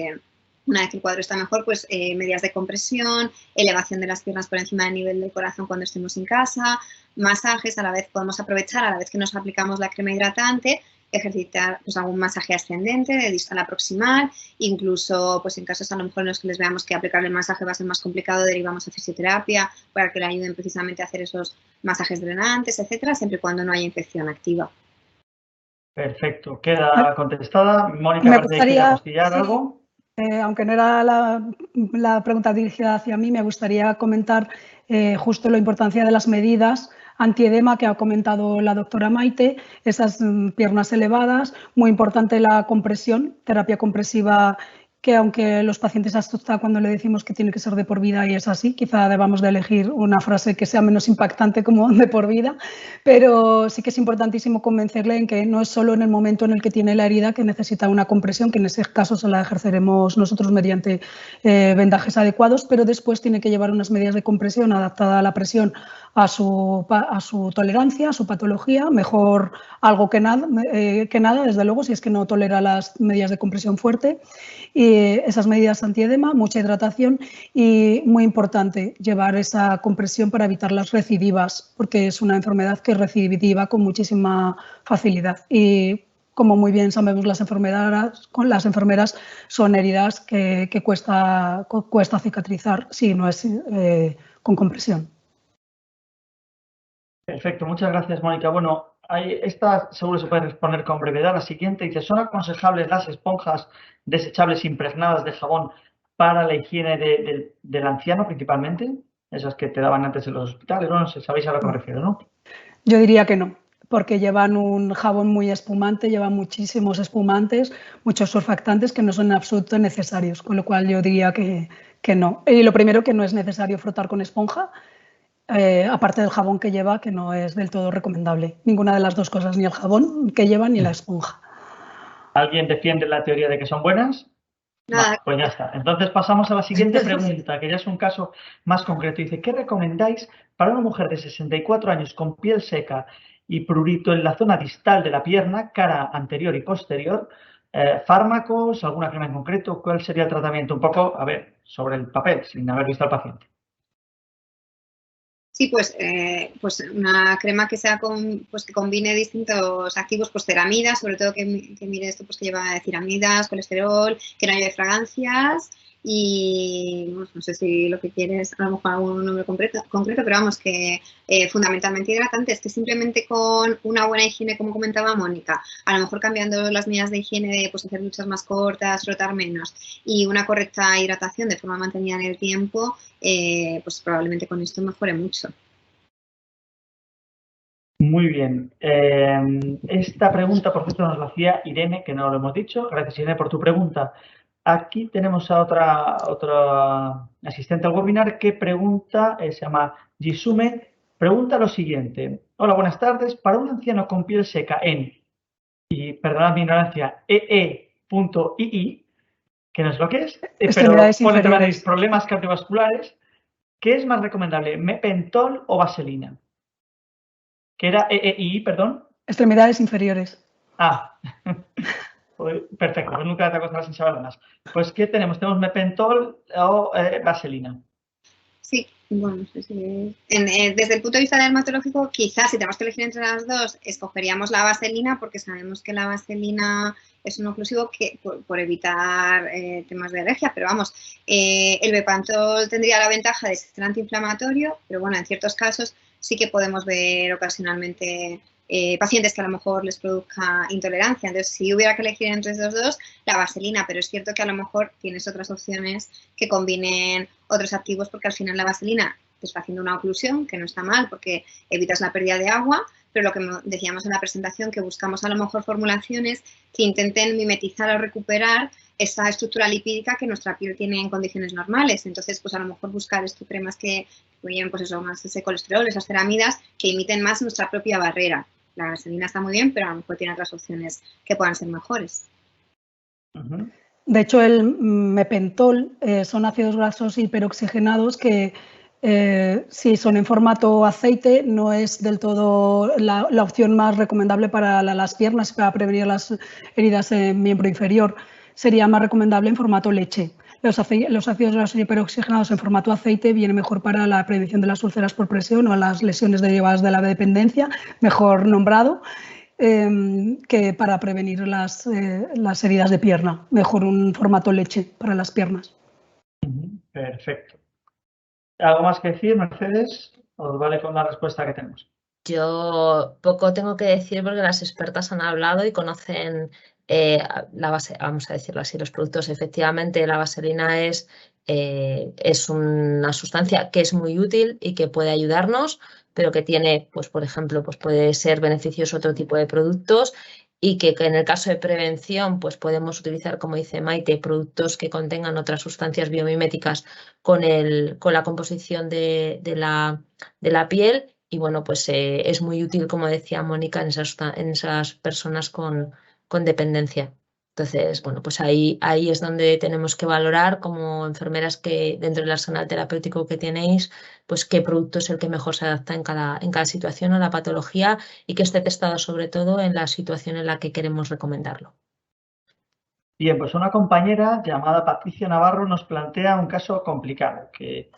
una vez que el cuadro está mejor, pues medidas de compresión, elevación de las piernas por encima del nivel del corazón cuando estemos en casa, masajes, a la vez podemos aprovechar, a la vez que nos aplicamos la crema hidratante, ejercitar pues algún masaje ascendente de distal a proximal, incluso pues en casos a lo mejor en los que les veamos que aplicar el masaje va a ser más complicado, derivamos a fisioterapia para que le ayuden precisamente a hacer esos masajes drenantes, etcétera, siempre y cuando no haya infección activa. Perfecto, queda contestada. Mónica, Me ¿parece que quiere apostillar algo? Aunque no era la pregunta dirigida hacia mí, me gustaría comentar justo la importancia de las medidas antiedema que ha comentado la doctora Maite, esas piernas elevadas, muy importante la compresión, terapia compresiva, que aunque los pacientes asustan cuando le decimos que tiene que ser de por vida y es así, quizá debamos de elegir una frase que sea menos impactante como de por vida, pero sí que es importantísimo convencerle en que no es solo en el momento en el que tiene la herida que necesita una compresión, que en ese caso se la ejerceremos nosotros mediante vendajes adecuados, pero después tiene que llevar unas medidas de compresión adaptada a la presión a su tolerancia, a su patología, mejor algo que nada, desde luego, si es que no tolera las medidas de compresión fuerte. Y esas medidas antiedema, mucha hidratación y, muy importante, llevar esa compresión para evitar las recidivas, porque es una enfermedad que es recidiva con muchísima facilidad. Y como muy bien sabemos las enfermeras son heridas que cuesta cicatrizar si no es con compresión. Perfecto, muchas gracias, Mónica. Bueno, esta seguro se puede responder con brevedad. La siguiente dice, ¿son aconsejables las esponjas desechables impregnadas de jabón para la higiene del anciano principalmente? Esas que te daban antes en los hospitales, ¿no? Sabéis a lo que me refiero, ¿no? Yo diría que no, porque llevan un jabón muy espumante, llevan muchísimos espumantes, muchos surfactantes que no son en absoluto necesarios, con lo cual yo diría que no. Y lo primero, que no es necesario frotar con esponja, aparte del jabón que lleva, que no es del todo recomendable. Ninguna de las 2 cosas, ni el jabón que lleva ni la esponja. ¿Alguien defiende la teoría de que son buenas? Nada. Pues ya está. Entonces pasamos a la siguiente pregunta, que ya es un caso más concreto. Dice, ¿qué recomendáis para una mujer de 64 años con piel seca y prurito en la zona distal de la pierna, cara anterior y posterior? ¿Fármacos? ¿Alguna crema en concreto? ¿Cuál sería el tratamiento? Un poco, a ver, sobre el papel, sin haber visto al paciente. Sí, pues una crema que sea que combine distintos activos, pues ceramidas, sobre todo que mire esto, pues que lleva ceramidas, colesterol, que no lleve fragancias y no sé si lo que quieres, a lo mejor algún nombre concreto, pero vamos, que fundamentalmente hidratantes, que simplemente con una buena higiene, como comentaba Mónica, a lo mejor cambiando las medidas de higiene de pues hacer duchas más cortas, frotar menos y una correcta hidratación de forma mantenida en el tiempo, pues probablemente con esto mejore mucho. Muy bien. Esta pregunta, por cierto, nos la hacía Irene, que no lo hemos dicho. Gracias, Irene, por tu pregunta. Aquí tenemos a otra asistente al webinar que pregunta, se llama Jisume, pregunta lo siguiente. Hola, buenas tardes. Para un anciano con piel seca y perdonad mi ignorancia, EE.ii, que no es lo que es, pero pone también problemas cardiovasculares, ¿qué es más recomendable, mepentol o vaselina? ¿Qué era EEI, perdón? Extremidades inferiores. Ah, perfecto, pues nunca te acostarás sin saber más. Pues, ¿qué tenemos? ¿Tenemos mepentol o vaselina? Sí, bueno, no sé si desde el punto de vista dermatológico, quizás si tenemos que elegir entre las dos, escogeríamos la vaselina porque sabemos que la vaselina es un oclusivo que, por evitar temas de alergia, pero vamos, el mepentol tendría la ventaja de ser antiinflamatorio, pero bueno, en ciertos casos sí que podemos ver ocasionalmente pacientes que a lo mejor les produzca intolerancia. Entonces, si hubiera que elegir entre estos dos, la vaselina, pero es cierto que a lo mejor tienes otras opciones que combinen otros activos porque al final la vaselina te está haciendo una oclusión, que no está mal porque evitas la pérdida de agua, pero lo que decíamos en la presentación, que buscamos a lo mejor formulaciones que intenten mimetizar o recuperar esa estructura lipídica que nuestra piel tiene en condiciones normales. Entonces, pues a lo mejor buscar cremas que lleven pues eso, más ese colesterol, esas ceramidas, que imiten más nuestra propia barrera. La vaselina está muy bien, pero a lo mejor tiene otras opciones que puedan ser mejores. De hecho, el mepentol son ácidos grasos hiperoxigenados que si son en formato aceite no es del todo la opción más recomendable para las piernas, para prevenir las heridas en miembro inferior. Sería más recomendable en formato leche. Los ácidos grasos hiperoxigenados en formato aceite vienen mejor para la prevención de las úlceras por presión o las lesiones derivadas de la dependencia, mejor nombrado, que para prevenir las heridas de pierna. Mejor un formato leche para las piernas. Perfecto. ¿Algo más que decir, Mercedes? ¿Os vale con la respuesta que tenemos? Yo poco tengo que decir porque las expertas han hablado y conocen la base, vamos a decirlo así, los productos. Efectivamente, la vaselina es una sustancia que es muy útil y que puede ayudarnos, pero que tiene, pues por ejemplo, pues puede ser beneficioso otro tipo de productos y que en el caso de prevención, pues podemos utilizar, como dice Maite, productos que contengan otras sustancias biomiméticas con la composición de la piel. Y bueno, pues es muy útil, como decía Mónica, en esas personas con dependencia. Entonces, bueno, pues ahí es donde tenemos que valorar como enfermeras que dentro del arsenal terapéutico que tenéis, pues qué producto es el que mejor se adapta en cada situación a la patología y que esté testado sobre todo en la situación en la que queremos recomendarlo. Bien, pues una compañera llamada Patricia Navarro nos plantea un caso complicado, que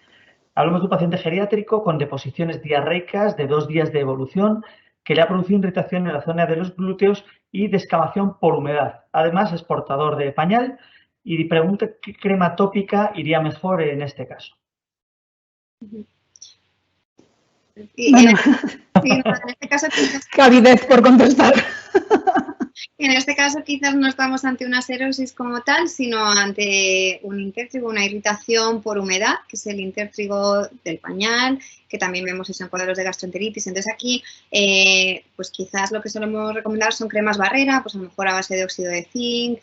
hablamos de un paciente geriátrico con deposiciones diarreicas de 2 días de evolución que le ha producido irritación en la zona de los glúteos y descamación por humedad. Además, es portador de pañal y pregunta qué crema tópica iría mejor en este caso. Bueno. En este caso, qué avidez por contestar. En este caso quizás no estamos ante una serosis como tal, sino ante un intértrigo, una irritación por humedad, que es el intértrigo del pañal, que también vemos eso en cuadros de gastroenteritis. Entonces aquí, pues quizás lo que solemos recomendar son cremas barrera, pues a lo mejor a base de óxido de zinc,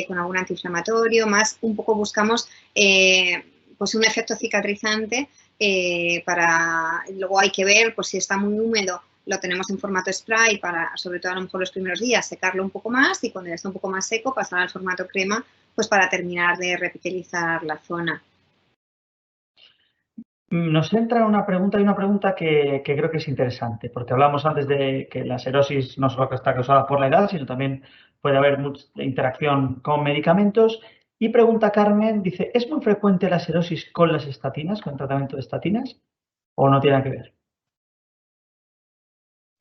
con algún antiinflamatorio, más un poco buscamos pues un efecto cicatrizante luego hay que ver pues si está muy húmedo, lo tenemos en formato spray para, sobre todo a lo mejor los primeros días, secarlo un poco más y cuando ya está un poco más seco pasar al formato crema pues para terminar de revitalizar la zona. Nos entra una pregunta y una pregunta que creo que es interesante, porque hablamos antes de que la serosis no solo está causada por la edad, sino también puede haber mucha interacción con medicamentos. Y pregunta Carmen, dice, ¿es muy frecuente la serosis con las estatinas, con el tratamiento de estatinas, o no tiene que ver?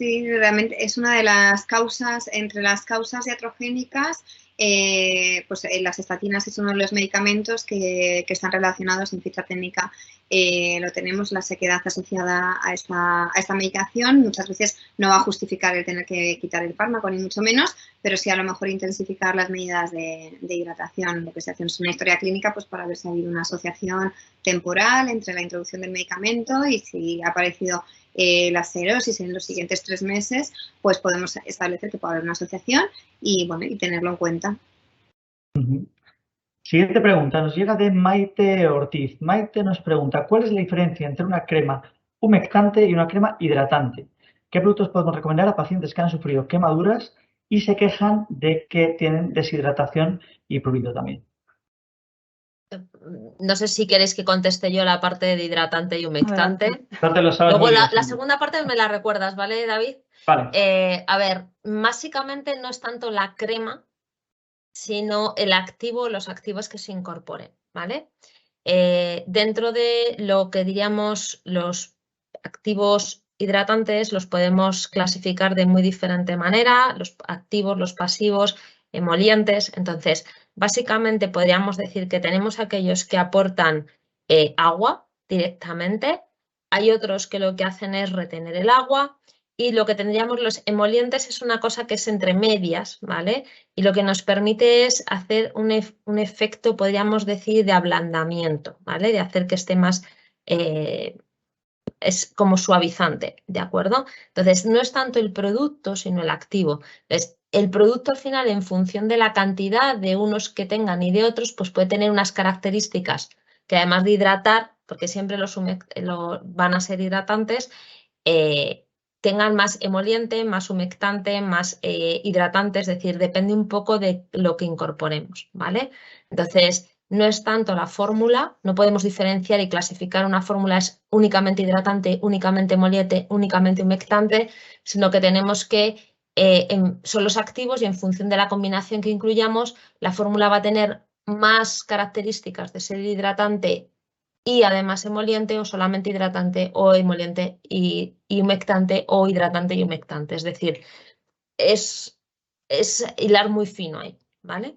Sí, realmente es una de las causas, entre las causas iatrogénicas, pues las estatinas es uno de los medicamentos que están relacionados en ficha técnica. Lo tenemos, la sequedad asociada a esta medicación. Muchas veces no va a justificar el tener que quitar el fármaco, ni mucho menos, pero sí a lo mejor intensificar las medidas de hidratación. Lo que se hace es una historia clínica pues para ver si ha habido una asociación temporal entre la introducción del medicamento y si ha aparecido la serosis en los siguientes 3 meses, pues podemos establecer que puede haber una asociación y, bueno, y tenerlo en cuenta. Siguiente pregunta, nos llega de Maite Ortiz. Maite nos pregunta, ¿cuál es la diferencia entre una crema humectante y una crema hidratante? ¿Qué productos podemos recomendar a pacientes que han sufrido quemaduras y se quejan de que tienen deshidratación y prurito también? No sé si queréis que conteste yo la parte de hidratante y humectante. No te lo sabes. Luego muy bien, la segunda parte me la recuerdas, ¿vale, David? Vale. A ver, básicamente no es tanto la crema, sino el activo, los activos que se incorporen, ¿vale? Dentro de lo que diríamos los activos hidratantes los podemos clasificar de muy diferente manera, los activos, los pasivos, emolientes. Entonces, básicamente podríamos decir que tenemos aquellos que aportan agua directamente, hay otros que lo que hacen es retener el agua y lo que tendríamos los emolientes es una cosa que es entre medias, ¿vale? Y lo que nos permite es hacer un efecto, podríamos decir, de ablandamiento, ¿vale? De hacer que esté más... es como suavizante, ¿de acuerdo? Entonces, no es tanto el producto, sino el activo. Entonces, el producto al final, en función de la cantidad de unos que tengan y de otros, pues puede tener unas características que además de hidratar, porque siempre van a ser hidratantes, tengan más emoliente, más humectante, más hidratante, es decir, depende un poco de lo que incorporemos, ¿vale? Entonces, no es tanto la fórmula, no podemos diferenciar y clasificar una fórmula es únicamente hidratante, únicamente emoliente, únicamente humectante, sino que tenemos que, son los activos y en función de la combinación que incluyamos, la fórmula va a tener más características de ser hidratante y además emoliente o solamente hidratante o emoliente y humectante o hidratante y humectante. Es decir, es hilar muy fino ahí, ¿vale?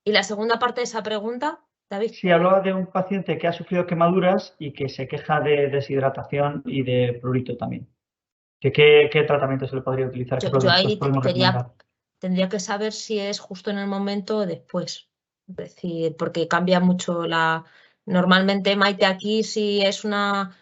Y la segunda parte de esa pregunta, David. Sí, hablaba de un paciente que ha sufrido quemaduras y que se queja de deshidratación y de prurito también. ¿Qué tratamiento se le podría utilizar? Yo ahí tendría que saber si es justo en el momento o después. Es decir, porque cambia mucho la... Normalmente, Maite, aquí si es una...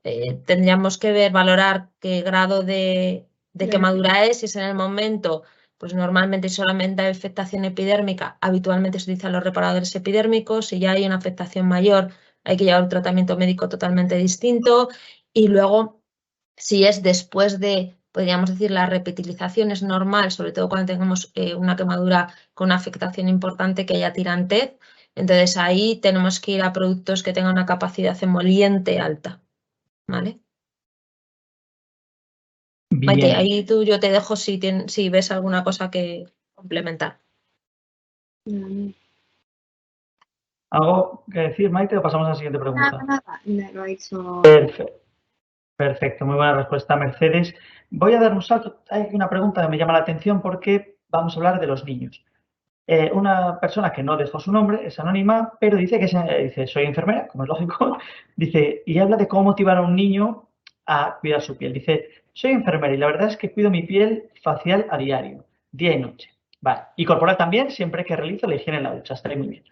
tendríamos que valorar qué grado de quemadura es, si es en el momento... Pues normalmente solamente hay afectación epidérmica, habitualmente se utilizan los reparadores epidérmicos, si ya hay una afectación mayor hay que llevar un tratamiento médico totalmente distinto y luego si es después de, podríamos decir, la repetilización es normal, sobre todo cuando tengamos una quemadura con una afectación importante que haya tirantez, entonces ahí tenemos que ir a productos que tengan una capacidad emoliente alta, ¿vale? Bien. Maite, ahí yo te dejo si ves alguna cosa que complementar. ¿Algo que decir, Maite, o pasamos a la siguiente pregunta? Nada, lo he hecho. Perfecto, muy buena respuesta, Mercedes. Voy a dar un salto. Hay una pregunta que me llama la atención porque vamos a hablar de los niños. Una persona que no dejó su nombre, es anónima, pero dice que dice, soy enfermera, como es lógico, dice, y habla de cómo motivar a un niño a cuidar su piel. Dice, soy enfermera y la verdad es que cuido mi piel facial a diario, día y noche. Vale. Y corporal también, siempre que realizo la higiene en la ducha. Estaré muy bien.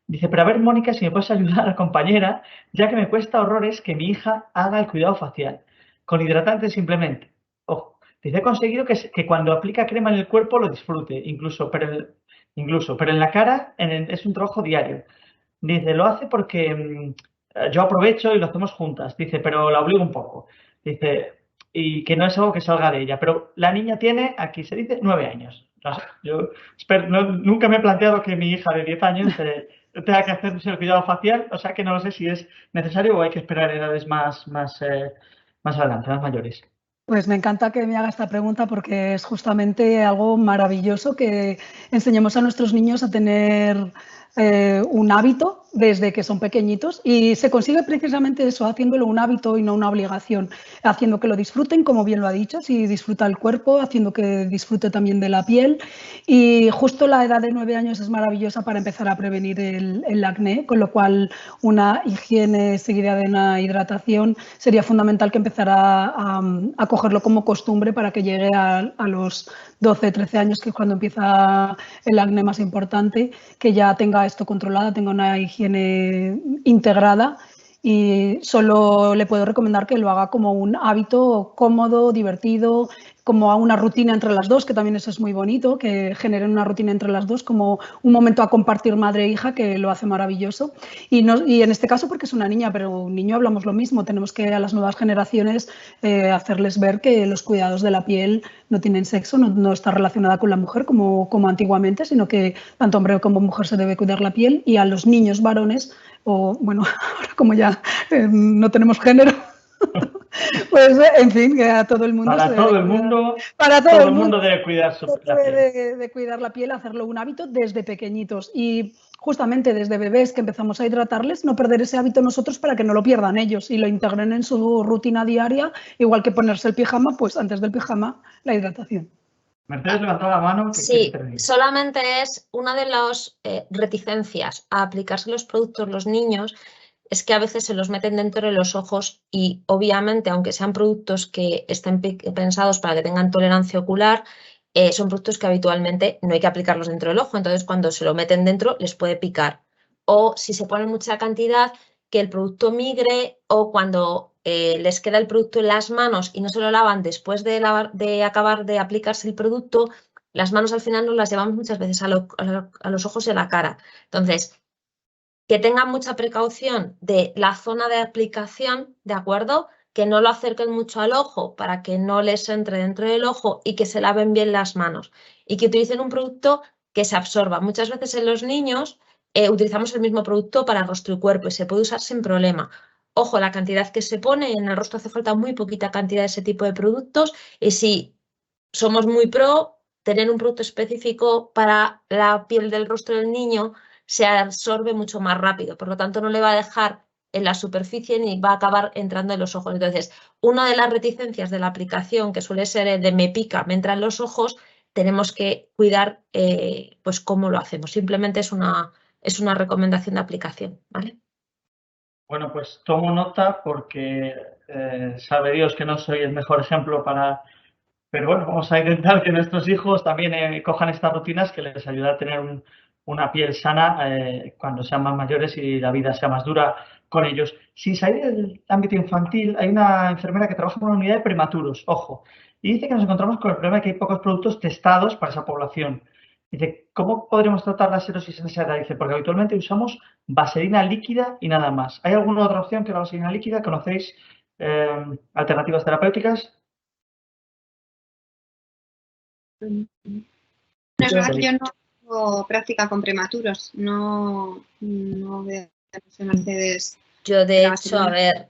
Dice, pero a ver, Mónica, si me puedes ayudar, compañera, ya que me cuesta horrores que mi hija haga el cuidado facial. Con hidratante simplemente. Ojo. Dice, he conseguido que cuando aplica crema en el cuerpo lo disfrute, incluso, pero en la cara es un trabajo diario. Dice, lo hace porque yo aprovecho y lo hacemos juntas. Dice, pero la obligo un poco. Dice, y que no es algo que salga de ella. Pero la niña tiene, aquí se dice, 9 años. No sé, yo nunca me he planteado que mi hija de 10 años tenga que hacerse el cuidado facial, o sea que no lo sé si es necesario o hay que esperar edades más adelante, más mayores. Pues me encanta que me haga esta pregunta porque es justamente algo maravilloso que enseñemos a nuestros niños a tener un hábito desde que son pequeñitos y se consigue precisamente eso, haciéndolo un hábito y no una obligación, haciendo que lo disfruten, como bien lo ha dicho, si disfruta el cuerpo, haciendo que disfrute también de la piel y justo la edad de 9 años es maravillosa para empezar a prevenir el acné, con lo cual una higiene seguida de una hidratación sería fundamental que empezara a cogerlo como costumbre para que llegue a los 12, 13 años, que es cuando empieza el acné más importante, que ya tenga esto controlado, tenga una higiene integrada y solo le puedo recomendar que lo haga como un hábito cómodo, divertido, como a una rutina entre las dos, que también eso es muy bonito, que generen una rutina entre las dos, como un momento a compartir madre e hija, que lo hace maravilloso. Y en este caso porque es una niña, pero un niño hablamos lo mismo, tenemos que a las nuevas generaciones hacerles ver que los cuidados de la piel no tienen sexo, no está relacionada con la mujer como antiguamente, sino que tanto hombre como mujer se debe cuidar la piel y a los niños varones, o bueno, ahora como ya no tenemos género, pues en fin, que a todo el mundo para todo el mundo debe cuidar la piel. De cuidar la piel, hacerlo un hábito desde pequeñitos y justamente desde bebés que empezamos a hidratarles, no perder ese hábito nosotros para que no lo pierdan ellos y lo integren en su rutina diaria, igual que ponerse el pijama, pues antes del pijama la hidratación. Mercedes levantó la mano. Sí, solamente es una de las reticencias a aplicarse los productos los niños, es que a veces se los meten dentro de los ojos y obviamente, aunque sean productos que estén pensados para que tengan tolerancia ocular, son productos que habitualmente no hay que aplicarlos dentro del ojo, entonces cuando se lo meten dentro les puede picar. O si se ponen mucha cantidad, que el producto migre o cuando les queda el producto en las manos y no se lo lavan después de acabar de aplicarse el producto, las manos al final nos las llevamos muchas veces a los ojos y a la cara. Entonces, que tengan mucha precaución de la zona de aplicación, ¿de acuerdo? Que no lo acerquen mucho al ojo para que no les entre dentro del ojo y que se laven bien las manos y que utilicen un producto que se absorba. Muchas veces en los niños utilizamos el mismo producto para rostro y cuerpo y se puede usar sin problema. Ojo, la cantidad que se pone, en el rostro hace falta muy poquita cantidad de ese tipo de productos y si somos muy pro, tener un producto específico para la piel del rostro del niño se absorbe mucho más rápido, por lo tanto no le va a dejar en la superficie ni va a acabar entrando en los ojos. Entonces, una de las reticencias de la aplicación, que suele ser el de me pica, me entra en los ojos, tenemos que cuidar pues cómo lo hacemos. Simplemente es una recomendación de aplicación, ¿vale? Bueno, pues tomo nota porque sabe Dios que no soy el mejor ejemplo para... Pero bueno, vamos a intentar que nuestros hijos también cojan estas rutinas que les ayuda a tener una piel sana cuando sean más mayores y la vida sea más dura con ellos. Sin salir del ámbito infantil, hay una enfermera que trabaja en una unidad de prematuros, ojo, y dice que nos encontramos con el problema de que hay pocos productos testados para esa población. Dice, ¿cómo podremos tratar la serosis en esa edad? Dice, porque habitualmente usamos vaselina líquida y nada más. ¿Hay alguna otra opción que la vaselina líquida? ¿Conocéis alternativas terapéuticas? No, es verdad que yo no tengo práctica con prematuros, no veo a Mercedes. Yo, de hecho, a ver,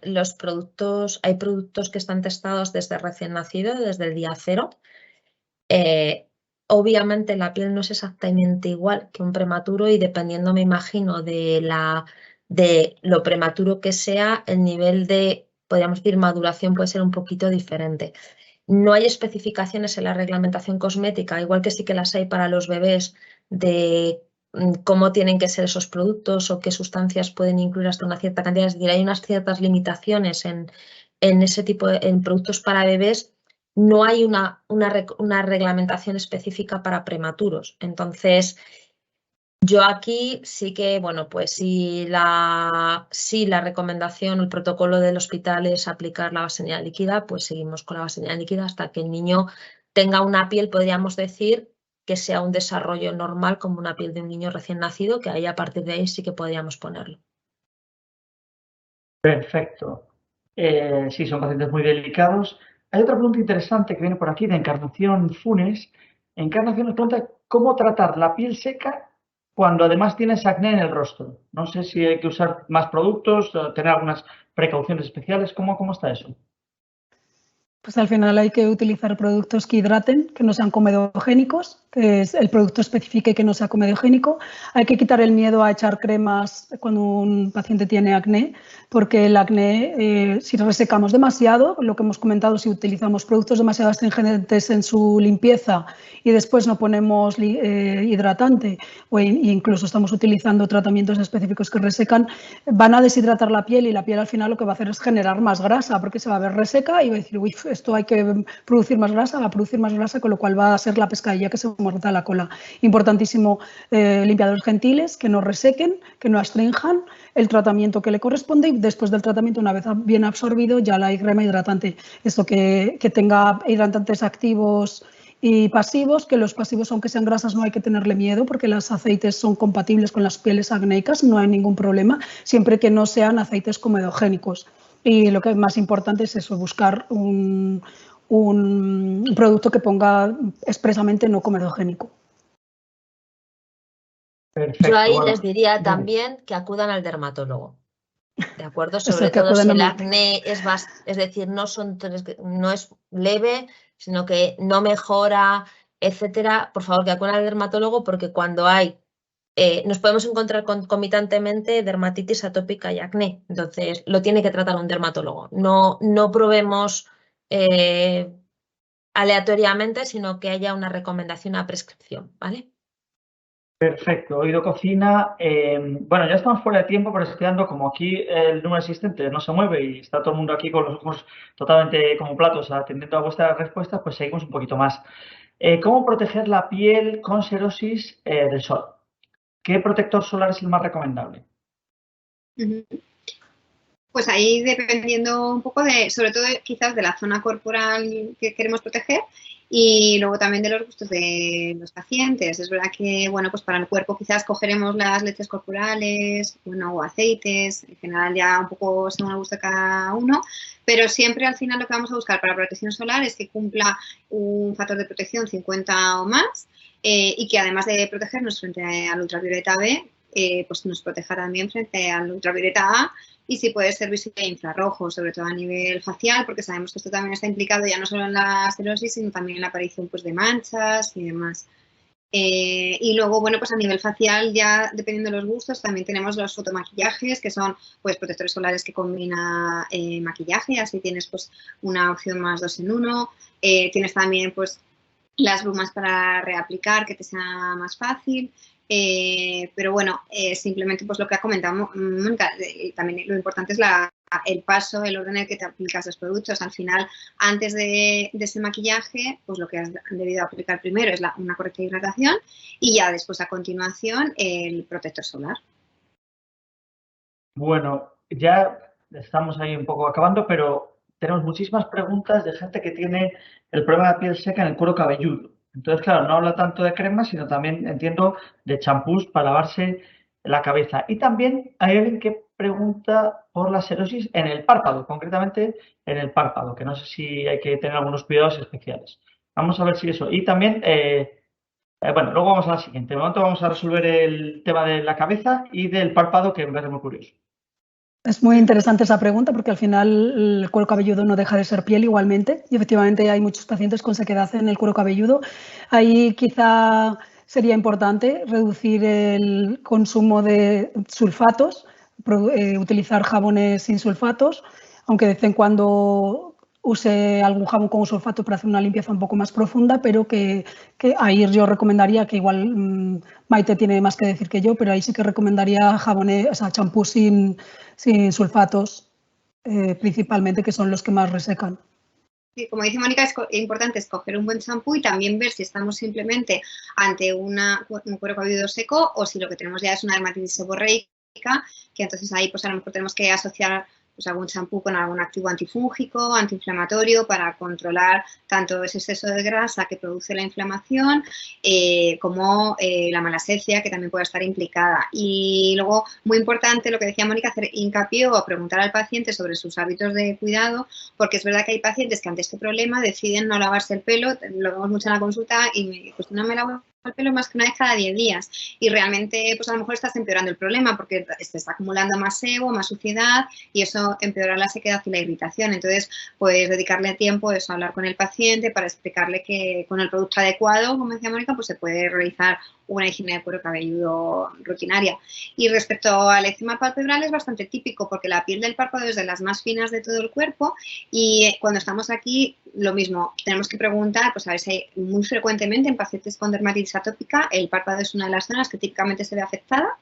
hay productos que están testados desde recién nacido, desde el día 0. Obviamente la piel no es exactamente igual que un prematuro y dependiendo, me imagino, de lo prematuro que sea, el nivel de, podríamos decir, maduración puede ser un poquito diferente. No hay especificaciones en la reglamentación cosmética, igual que sí que las hay para los bebés, de cómo tienen que ser esos productos o qué sustancias pueden incluir hasta una cierta cantidad. Es decir, hay unas ciertas limitaciones en ese tipo en productos para bebés. No hay una reglamentación específica para prematuros. Entonces, yo aquí sí que, bueno, pues si la recomendación, el protocolo del hospital es aplicar la vaselina líquida, pues seguimos con la vaselina líquida hasta que el niño tenga una piel, podríamos decir, que sea un desarrollo normal como una piel de un niño recién nacido, que ahí a partir de ahí sí que podríamos ponerlo. Perfecto. Sí, son pacientes muy delicados. Hay otra pregunta interesante que viene por aquí de Encarnación Funes. Encarnación nos pregunta cómo tratar la piel seca cuando además tienes acné en el rostro. No sé si hay que usar más productos, tener algunas precauciones especiales. ¿Cómo está eso? Pues al final hay que utilizar productos que hidraten, que no sean comedogénicos, que el producto especifique que no sea comedogénico. Hay que quitar el miedo a echar cremas cuando un paciente tiene acné, porque el acné, si resecamos demasiado, lo que hemos comentado, si utilizamos productos demasiado astringentes en su limpieza y después no ponemos hidratante o incluso estamos utilizando tratamientos específicos que resecan, van a deshidratar la piel y la piel al final lo que va a hacer es generar más grasa porque se va a ver reseca y va a decir, uy, esto hay que producir más grasa, va a producir más grasa, con lo cual va a ser la pescadilla que se muerda la cola. Importantísimo, limpiadores gentiles que no resequen, que no astrinjan, el tratamiento que le corresponde y después del tratamiento, una vez bien absorbido, ya la crema hidratante. Esto que tenga hidratantes activos y pasivos, que los pasivos, aunque sean grasas, no hay que tenerle miedo porque los aceites son compatibles con las pieles acnéicas, no hay ningún problema, siempre que no sean aceites comedogénicos. Y lo que es más importante es eso, buscar un producto que ponga expresamente no comedogénico. Perfecto. Yo ahí les diría también que acudan al dermatólogo, ¿de acuerdo? Sobre todo si el acné es decir, no es leve, sino que no mejora, etcétera. Por favor, que acudan al dermatólogo porque cuando nos podemos encontrar concomitantemente dermatitis atópica y acné. Entonces, lo tiene que tratar un dermatólogo. No probemos aleatoriamente, sino que haya una recomendación a prescripción, ¿vale? Perfecto, Oído Cocina. Bueno, ya estamos fuera de tiempo, pero estoy dando como aquí el número asistente no se mueve y está todo el mundo aquí con los ojos totalmente como platos atendiendo a vuestras respuestas, pues seguimos un poquito más. ¿Cómo proteger la piel con serosis del sol? ¿Qué protector solar es el más recomendable? Pues ahí dependiendo un poco sobre todo quizás de la zona corporal que queremos proteger y luego también de los gustos de los pacientes. Es verdad que, bueno, pues para el cuerpo quizás cogeremos las leches corporales, bueno, o aceites, en general ya un poco según el gusto de cada uno, pero siempre al final lo que vamos a buscar para protección solar es que cumpla un factor de protección 50 o más y que además de protegernos frente al ultravioleta B, pues nos proteja también frente al ultravioleta A y si puede ser visible infrarrojo, sobre todo a nivel facial, porque sabemos que esto también está implicado ya no solo en la serosis, sino también en la aparición pues, de manchas y demás. Y luego, bueno, pues a nivel facial, ya dependiendo de los gustos, también tenemos los fotomaquillajes, que son pues protectores solares que combina maquillaje, así tienes pues una opción más 2 en 1. Tienes también pues las brumas para reaplicar, que te sea más fácil. Pero bueno, simplemente pues lo que ha comentado Mónica, también lo importante es el paso, el orden en el que te aplicas los productos. Al final, antes de ese maquillaje, pues lo que has debido aplicar primero es una correcta hidratación y ya después a continuación el protector solar. Bueno, ya estamos ahí un poco acabando, pero tenemos muchísimas preguntas de gente que tiene el problema de piel seca en el cuero cabelludo. Entonces, claro, no habla tanto de cremas, sino también, entiendo, de champús para lavarse la cabeza. Y también hay alguien que pregunta por la serosis en el párpado, concretamente en el párpado, que no sé si hay que tener algunos cuidados especiales. Vamos a ver si eso. Y también, bueno, luego vamos a la siguiente. De momento vamos a resolver el tema de la cabeza y del párpado, que me parece muy curioso. Es muy interesante esa pregunta porque al final el cuero cabelludo no deja de ser piel igualmente y efectivamente hay muchos pacientes con sequedad en el cuero cabelludo. Ahí quizá sería importante reducir el consumo de sulfatos, utilizar jabones sin sulfatos, aunque de vez en cuando use algún jabón con sulfato para hacer una limpieza un poco más profunda, pero que ahí yo recomendaría, que igual Maite tiene más que decir que yo, pero ahí sí que recomendaría jabones, o sea, champús sin sulfatos, principalmente, que son los que más resecan. Sí, como dice Mónica, es importante escoger un buen champú y también ver si estamos simplemente ante un cuero cabelludo seco o si lo que tenemos ya es una dermatitis seborreica, que entonces ahí pues a lo mejor tenemos que asociar pues algún champú con algún activo antifúngico, antiinflamatorio para controlar tanto ese exceso de grasa que produce la inflamación como la malacesia que también puede estar implicada. Y luego, muy importante lo que decía Mónica, hacer hincapié o preguntar al paciente sobre sus hábitos de cuidado, porque es verdad que hay pacientes que ante este problema deciden no lavarse el pelo, lo vemos mucho en la consulta y pues no me lavo el pelo más que una vez cada 10 días y realmente pues a lo mejor estás empeorando el problema porque se está acumulando más sebo, más suciedad y eso empeora la sequedad y la irritación. Entonces, pues dedicarle tiempo es hablar con el paciente para explicarle que con el producto adecuado, como decía Mónica, pues se puede realizar una higiene de cuero cabelludo rutinaria. Y respecto al eczema palpebral es bastante típico porque la piel del párpado es de las más finas de todo el cuerpo y cuando estamos aquí, lo mismo, tenemos que preguntar, pues a ver si muy frecuentemente en pacientes con dermatitis atópica el párpado es una de las zonas que típicamente se ve afectada.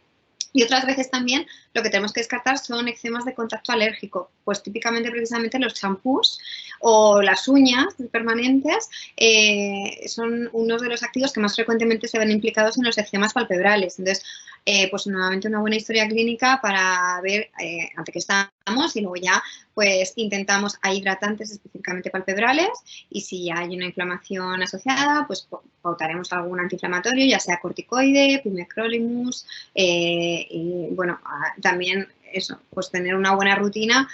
Y otras veces también lo que tenemos que descartar son eczemas de contacto alérgico, pues típicamente precisamente los champús o las uñas permanentes son unos de los activos que más frecuentemente se ven implicados en los eczemas palpebrales. Entonces, pues nuevamente una buena historia clínica para ver ante qué estamos y luego ya pues intentamos a hidratantes específicamente palpebrales y si ya hay una inflamación asociada, pues pautaremos algún antiinflamatorio, ya sea corticoide, pimecrolimus, y bueno, también eso, pues tener una buena rutina,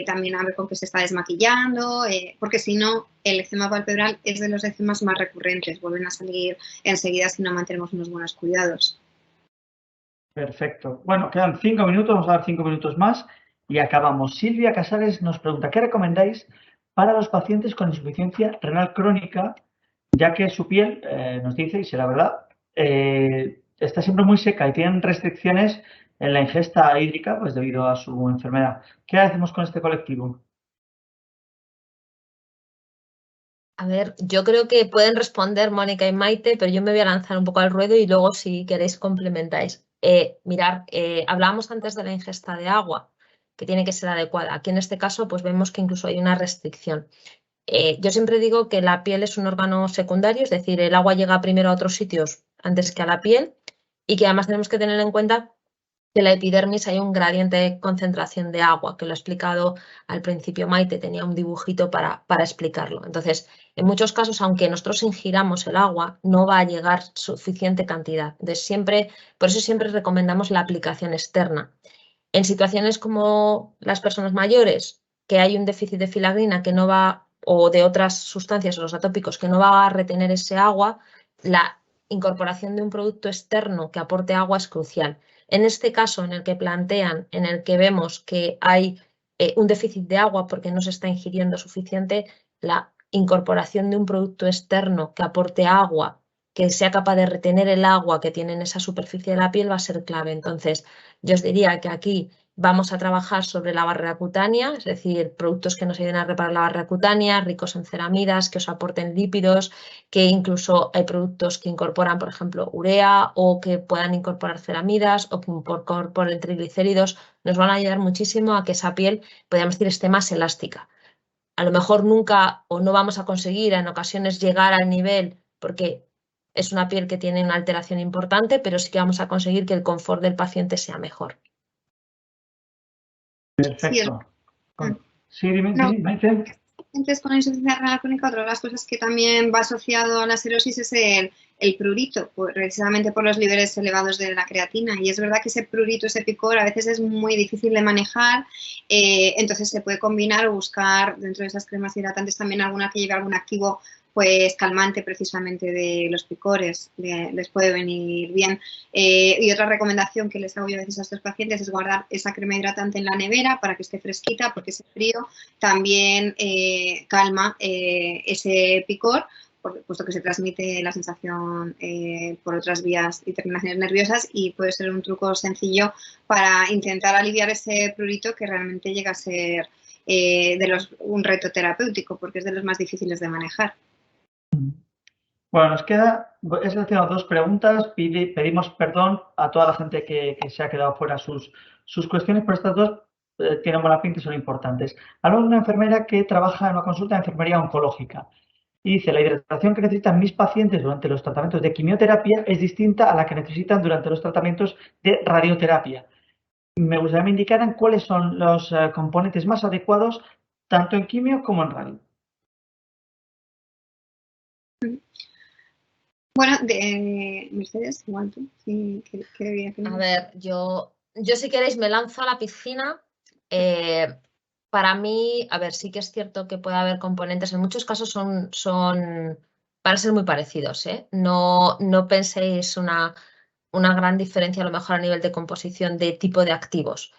también a ver con qué se está desmaquillando, porque si no, el eczema palpebral es de los eczemas más recurrentes, vuelven a salir enseguida si no mantenemos unos buenos cuidados. Perfecto. Bueno, quedan 5 minutos, vamos a dar 5 minutos más y acabamos. Silvia Casares nos pregunta, ¿qué recomendáis para los pacientes con insuficiencia renal crónica, ya que su piel, nos dice, y será verdad, está siempre muy seca y tienen restricciones en la ingesta hídrica pues debido a su enfermedad? ¿Qué hacemos con este colectivo? A ver, yo creo que pueden responder Mónica y Maite, pero yo me voy a lanzar un poco al ruedo y luego si queréis complementáis. Mirad, hablábamos antes de la ingesta de agua, que tiene que ser adecuada. Aquí en este caso pues vemos que incluso hay una restricción. Yo siempre digo que la piel es un órgano secundario, es decir, el agua llega primero a otros sitios antes que a la piel y que además tenemos que tener en cuenta que en la epidermis hay un gradiente de concentración de agua, que lo ha explicado al principio Maite, tenía un dibujito para explicarlo. Entonces, en muchos casos, aunque nosotros ingiramos el agua, no va a llegar suficiente cantidad. Entonces, por eso siempre recomendamos la aplicación externa. En situaciones como las personas mayores, que hay un déficit de filagrina que no va, o de otras sustancias o los atópicos, que no va a retener ese agua, la incorporación de un producto externo que aporte agua es crucial. En este caso, en el que plantean, en el que vemos que hay un déficit de agua porque no se está ingiriendo suficiente, la incorporación de un producto externo que aporte agua, que sea capaz de retener el agua que tiene en esa superficie de la piel va a ser clave. Entonces, yo os diría que aquí vamos a trabajar sobre la barrera cutánea, es decir, productos que nos ayuden a reparar la barrera cutánea, ricos en ceramidas, que os aporten lípidos, que incluso hay productos que incorporan, por ejemplo, urea o que puedan incorporar ceramidas o que incorporen triglicéridos, nos van a ayudar muchísimo a que esa piel, podríamos decir, esté más elástica. A lo mejor nunca o no vamos a conseguir en ocasiones llegar al nivel porque es una piel que tiene una alteración importante, pero sí que vamos a conseguir que el confort del paciente sea mejor. Perfecto. Sí, dime, Maite. Pacientes con insuficiencia renal crónica, otra de las cosas que también va asociado a la cirrosis es el prurito, precisamente por los niveles elevados de la creatina. Y es verdad que ese prurito, ese picor, a veces es muy difícil de manejar, entonces se puede combinar o buscar dentro de esas cremas hidratantes también alguna que lleve algún activo pues calmante precisamente de los picores, les puede venir bien. Y otra recomendación que les hago yo a veces a estos pacientes es guardar esa crema hidratante en la nevera para que esté fresquita, porque ese frío también calma ese picor, puesto que se transmite la sensación por otras vías y terminaciones nerviosas y puede ser un truco sencillo para intentar aliviar ese prurito que realmente llega a ser un reto terapéutico, porque es de los más difíciles de manejar. Bueno, nos queda, he seleccionado 2 preguntas, pedimos perdón a toda la gente que se ha quedado fuera sus cuestiones, pero estas 2 tienen buena pinta y son importantes. Hablo de una enfermera que trabaja en una consulta de enfermería oncológica y dice, la hidratación que necesitan mis pacientes durante los tratamientos de quimioterapia es distinta a la que necesitan durante los tratamientos de radioterapia. me gustaría que me indicaran cuáles son los componentes más adecuados tanto en quimio como en radio. Bueno, Mercedes, igual tú. Sí, a ver, yo si queréis me lanzo a la piscina. Para mí, a ver, sí que es cierto que puede haber componentes, en muchos casos van a ser muy parecidos, ¿eh? No penséis una gran diferencia a lo mejor a nivel de composición de tipo de activos.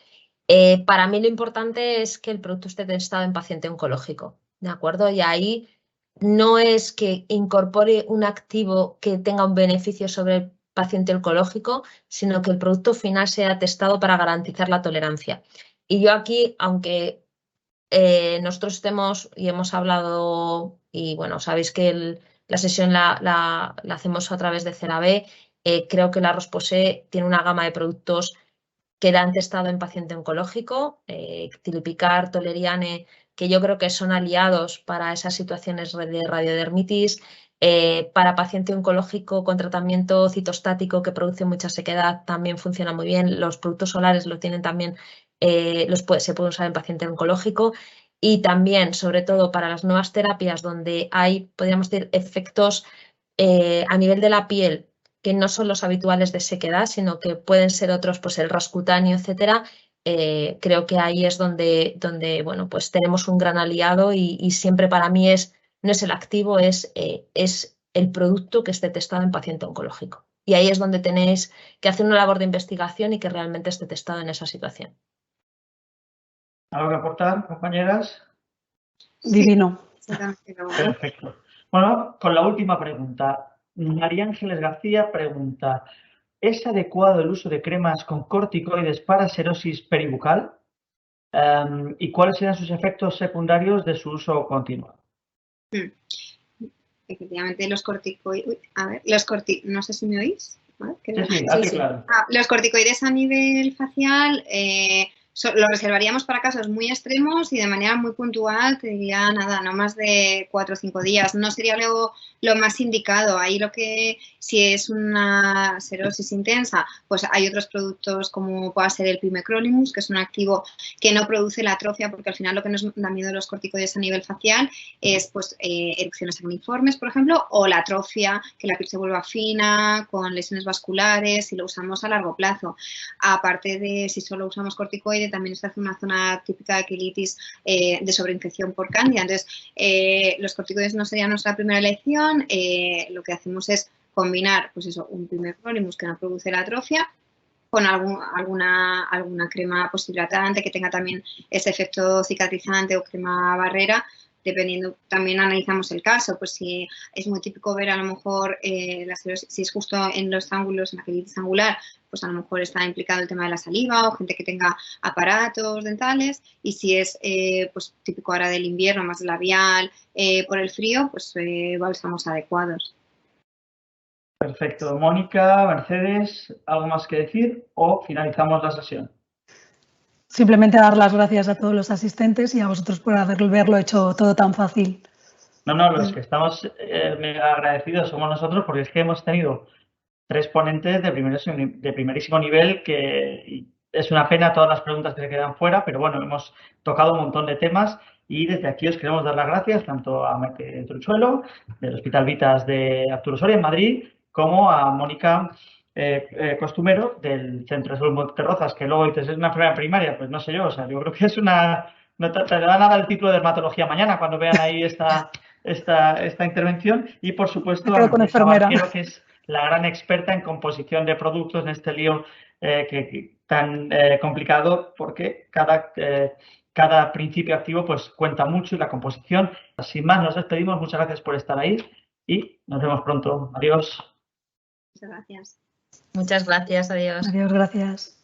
Para mí lo importante es que el producto esté testado en paciente oncológico, ¿de acuerdo? Y ahí no es que incorpore un activo que tenga un beneficio sobre el paciente oncológico, sino que el producto final sea testado para garantizar la tolerancia. Y yo aquí, aunque nosotros estemos y hemos hablado, y bueno, sabéis que la sesión la hacemos a través de CeraVe, creo que la Rosposé tiene una gama de productos que la han testado en paciente oncológico, Tilipicar, Toleriane, que yo creo que son aliados para esas situaciones de radiodermitis, para paciente oncológico con tratamiento citostático que produce mucha sequedad también funciona muy bien. Los productos solares lo tienen también, se pueden usar en paciente oncológico y también, sobre todo, para las nuevas terapias donde hay, podríamos decir, efectos a nivel de la piel que no son los habituales de sequedad, sino que pueden ser otros, pues el ras cutáneo, etcétera. Creo que ahí es donde bueno, pues tenemos un gran aliado y siempre para mí no es el activo, es el producto que esté testado en paciente oncológico. Y ahí es donde tenéis que hacer una labor de investigación y que realmente esté testado en esa situación. ¿Algo que aportar, compañeras? Divino. Perfecto. Bueno, con la última pregunta. María Ángeles García pregunta: ¿es adecuado el uso de cremas con corticoides para serosis peribucal? ¿Y cuáles serán sus efectos secundarios de su uso continuo? Efectivamente, los corticoides. No sé si me oís. Sí, claro. Los corticoides a nivel facial lo reservaríamos para casos muy extremos y de manera muy puntual, te diría nada, no más de 4 o 5 días. No sería lo más indicado. Ahí si es una serosis intensa, pues hay otros productos como pueda ser el pimecrolimus, que es un activo que no produce la atrofia, porque al final lo que nos da miedo de los corticoides a nivel facial es pues erupciones acneiformes, por ejemplo, o la atrofia, que la piel se vuelva fina, con lesiones vasculares, si lo usamos a largo plazo. Aparte de si solo usamos corticoides, también está una zona típica de quilitis de sobreinfección por cándida. Entonces, los corticoides no serían nuestra primera elección. Lo que hacemos es combinar, pues eso, un pimecrolimus que no produce la atrofia con alguna crema posthidratante que tenga también ese efecto cicatrizante o crema barrera. Dependiendo, también analizamos el caso, pues si es muy típico ver a lo mejor si es justo en los ángulos, en la quilitis angular, pues a lo mejor está implicado el tema de la saliva o gente que tenga aparatos dentales, y si es pues típico ahora del invierno, más labial, por el frío, pues bálsamos adecuados. Perfecto. Mónica, Mercedes, ¿algo más que decir o finalizamos la sesión? Simplemente dar las gracias a todos los asistentes y a vosotros por haberlo hecho todo tan fácil. No, los que estamos mega agradecidos somos nosotros, porque es que hemos tenido 3 ponentes de primerísimo nivel, que es una pena todas las preguntas que se quedan fuera, pero bueno, hemos tocado un montón de temas y desde aquí os queremos dar las gracias tanto a Maite Truchuelo, del Hospital Vitas de Arturo Soria en Madrid, como a Mónica Costumero, del Centro de Salud Monterrozas, que luego dices, es una enfermera primaria, pues no sé yo, o sea, yo creo que es una... No te van a dar el título de dermatología mañana cuando vean ahí esta intervención, y por supuesto a Mercedes Caballero, que es la gran experta en composición de productos en este lío tan complicado, porque cada principio activo pues cuenta mucho y la composición. Sin más, nos despedimos. Muchas gracias por estar ahí y nos vemos pronto. Adiós. Muchas gracias. Muchas gracias. Adiós. Adiós, gracias.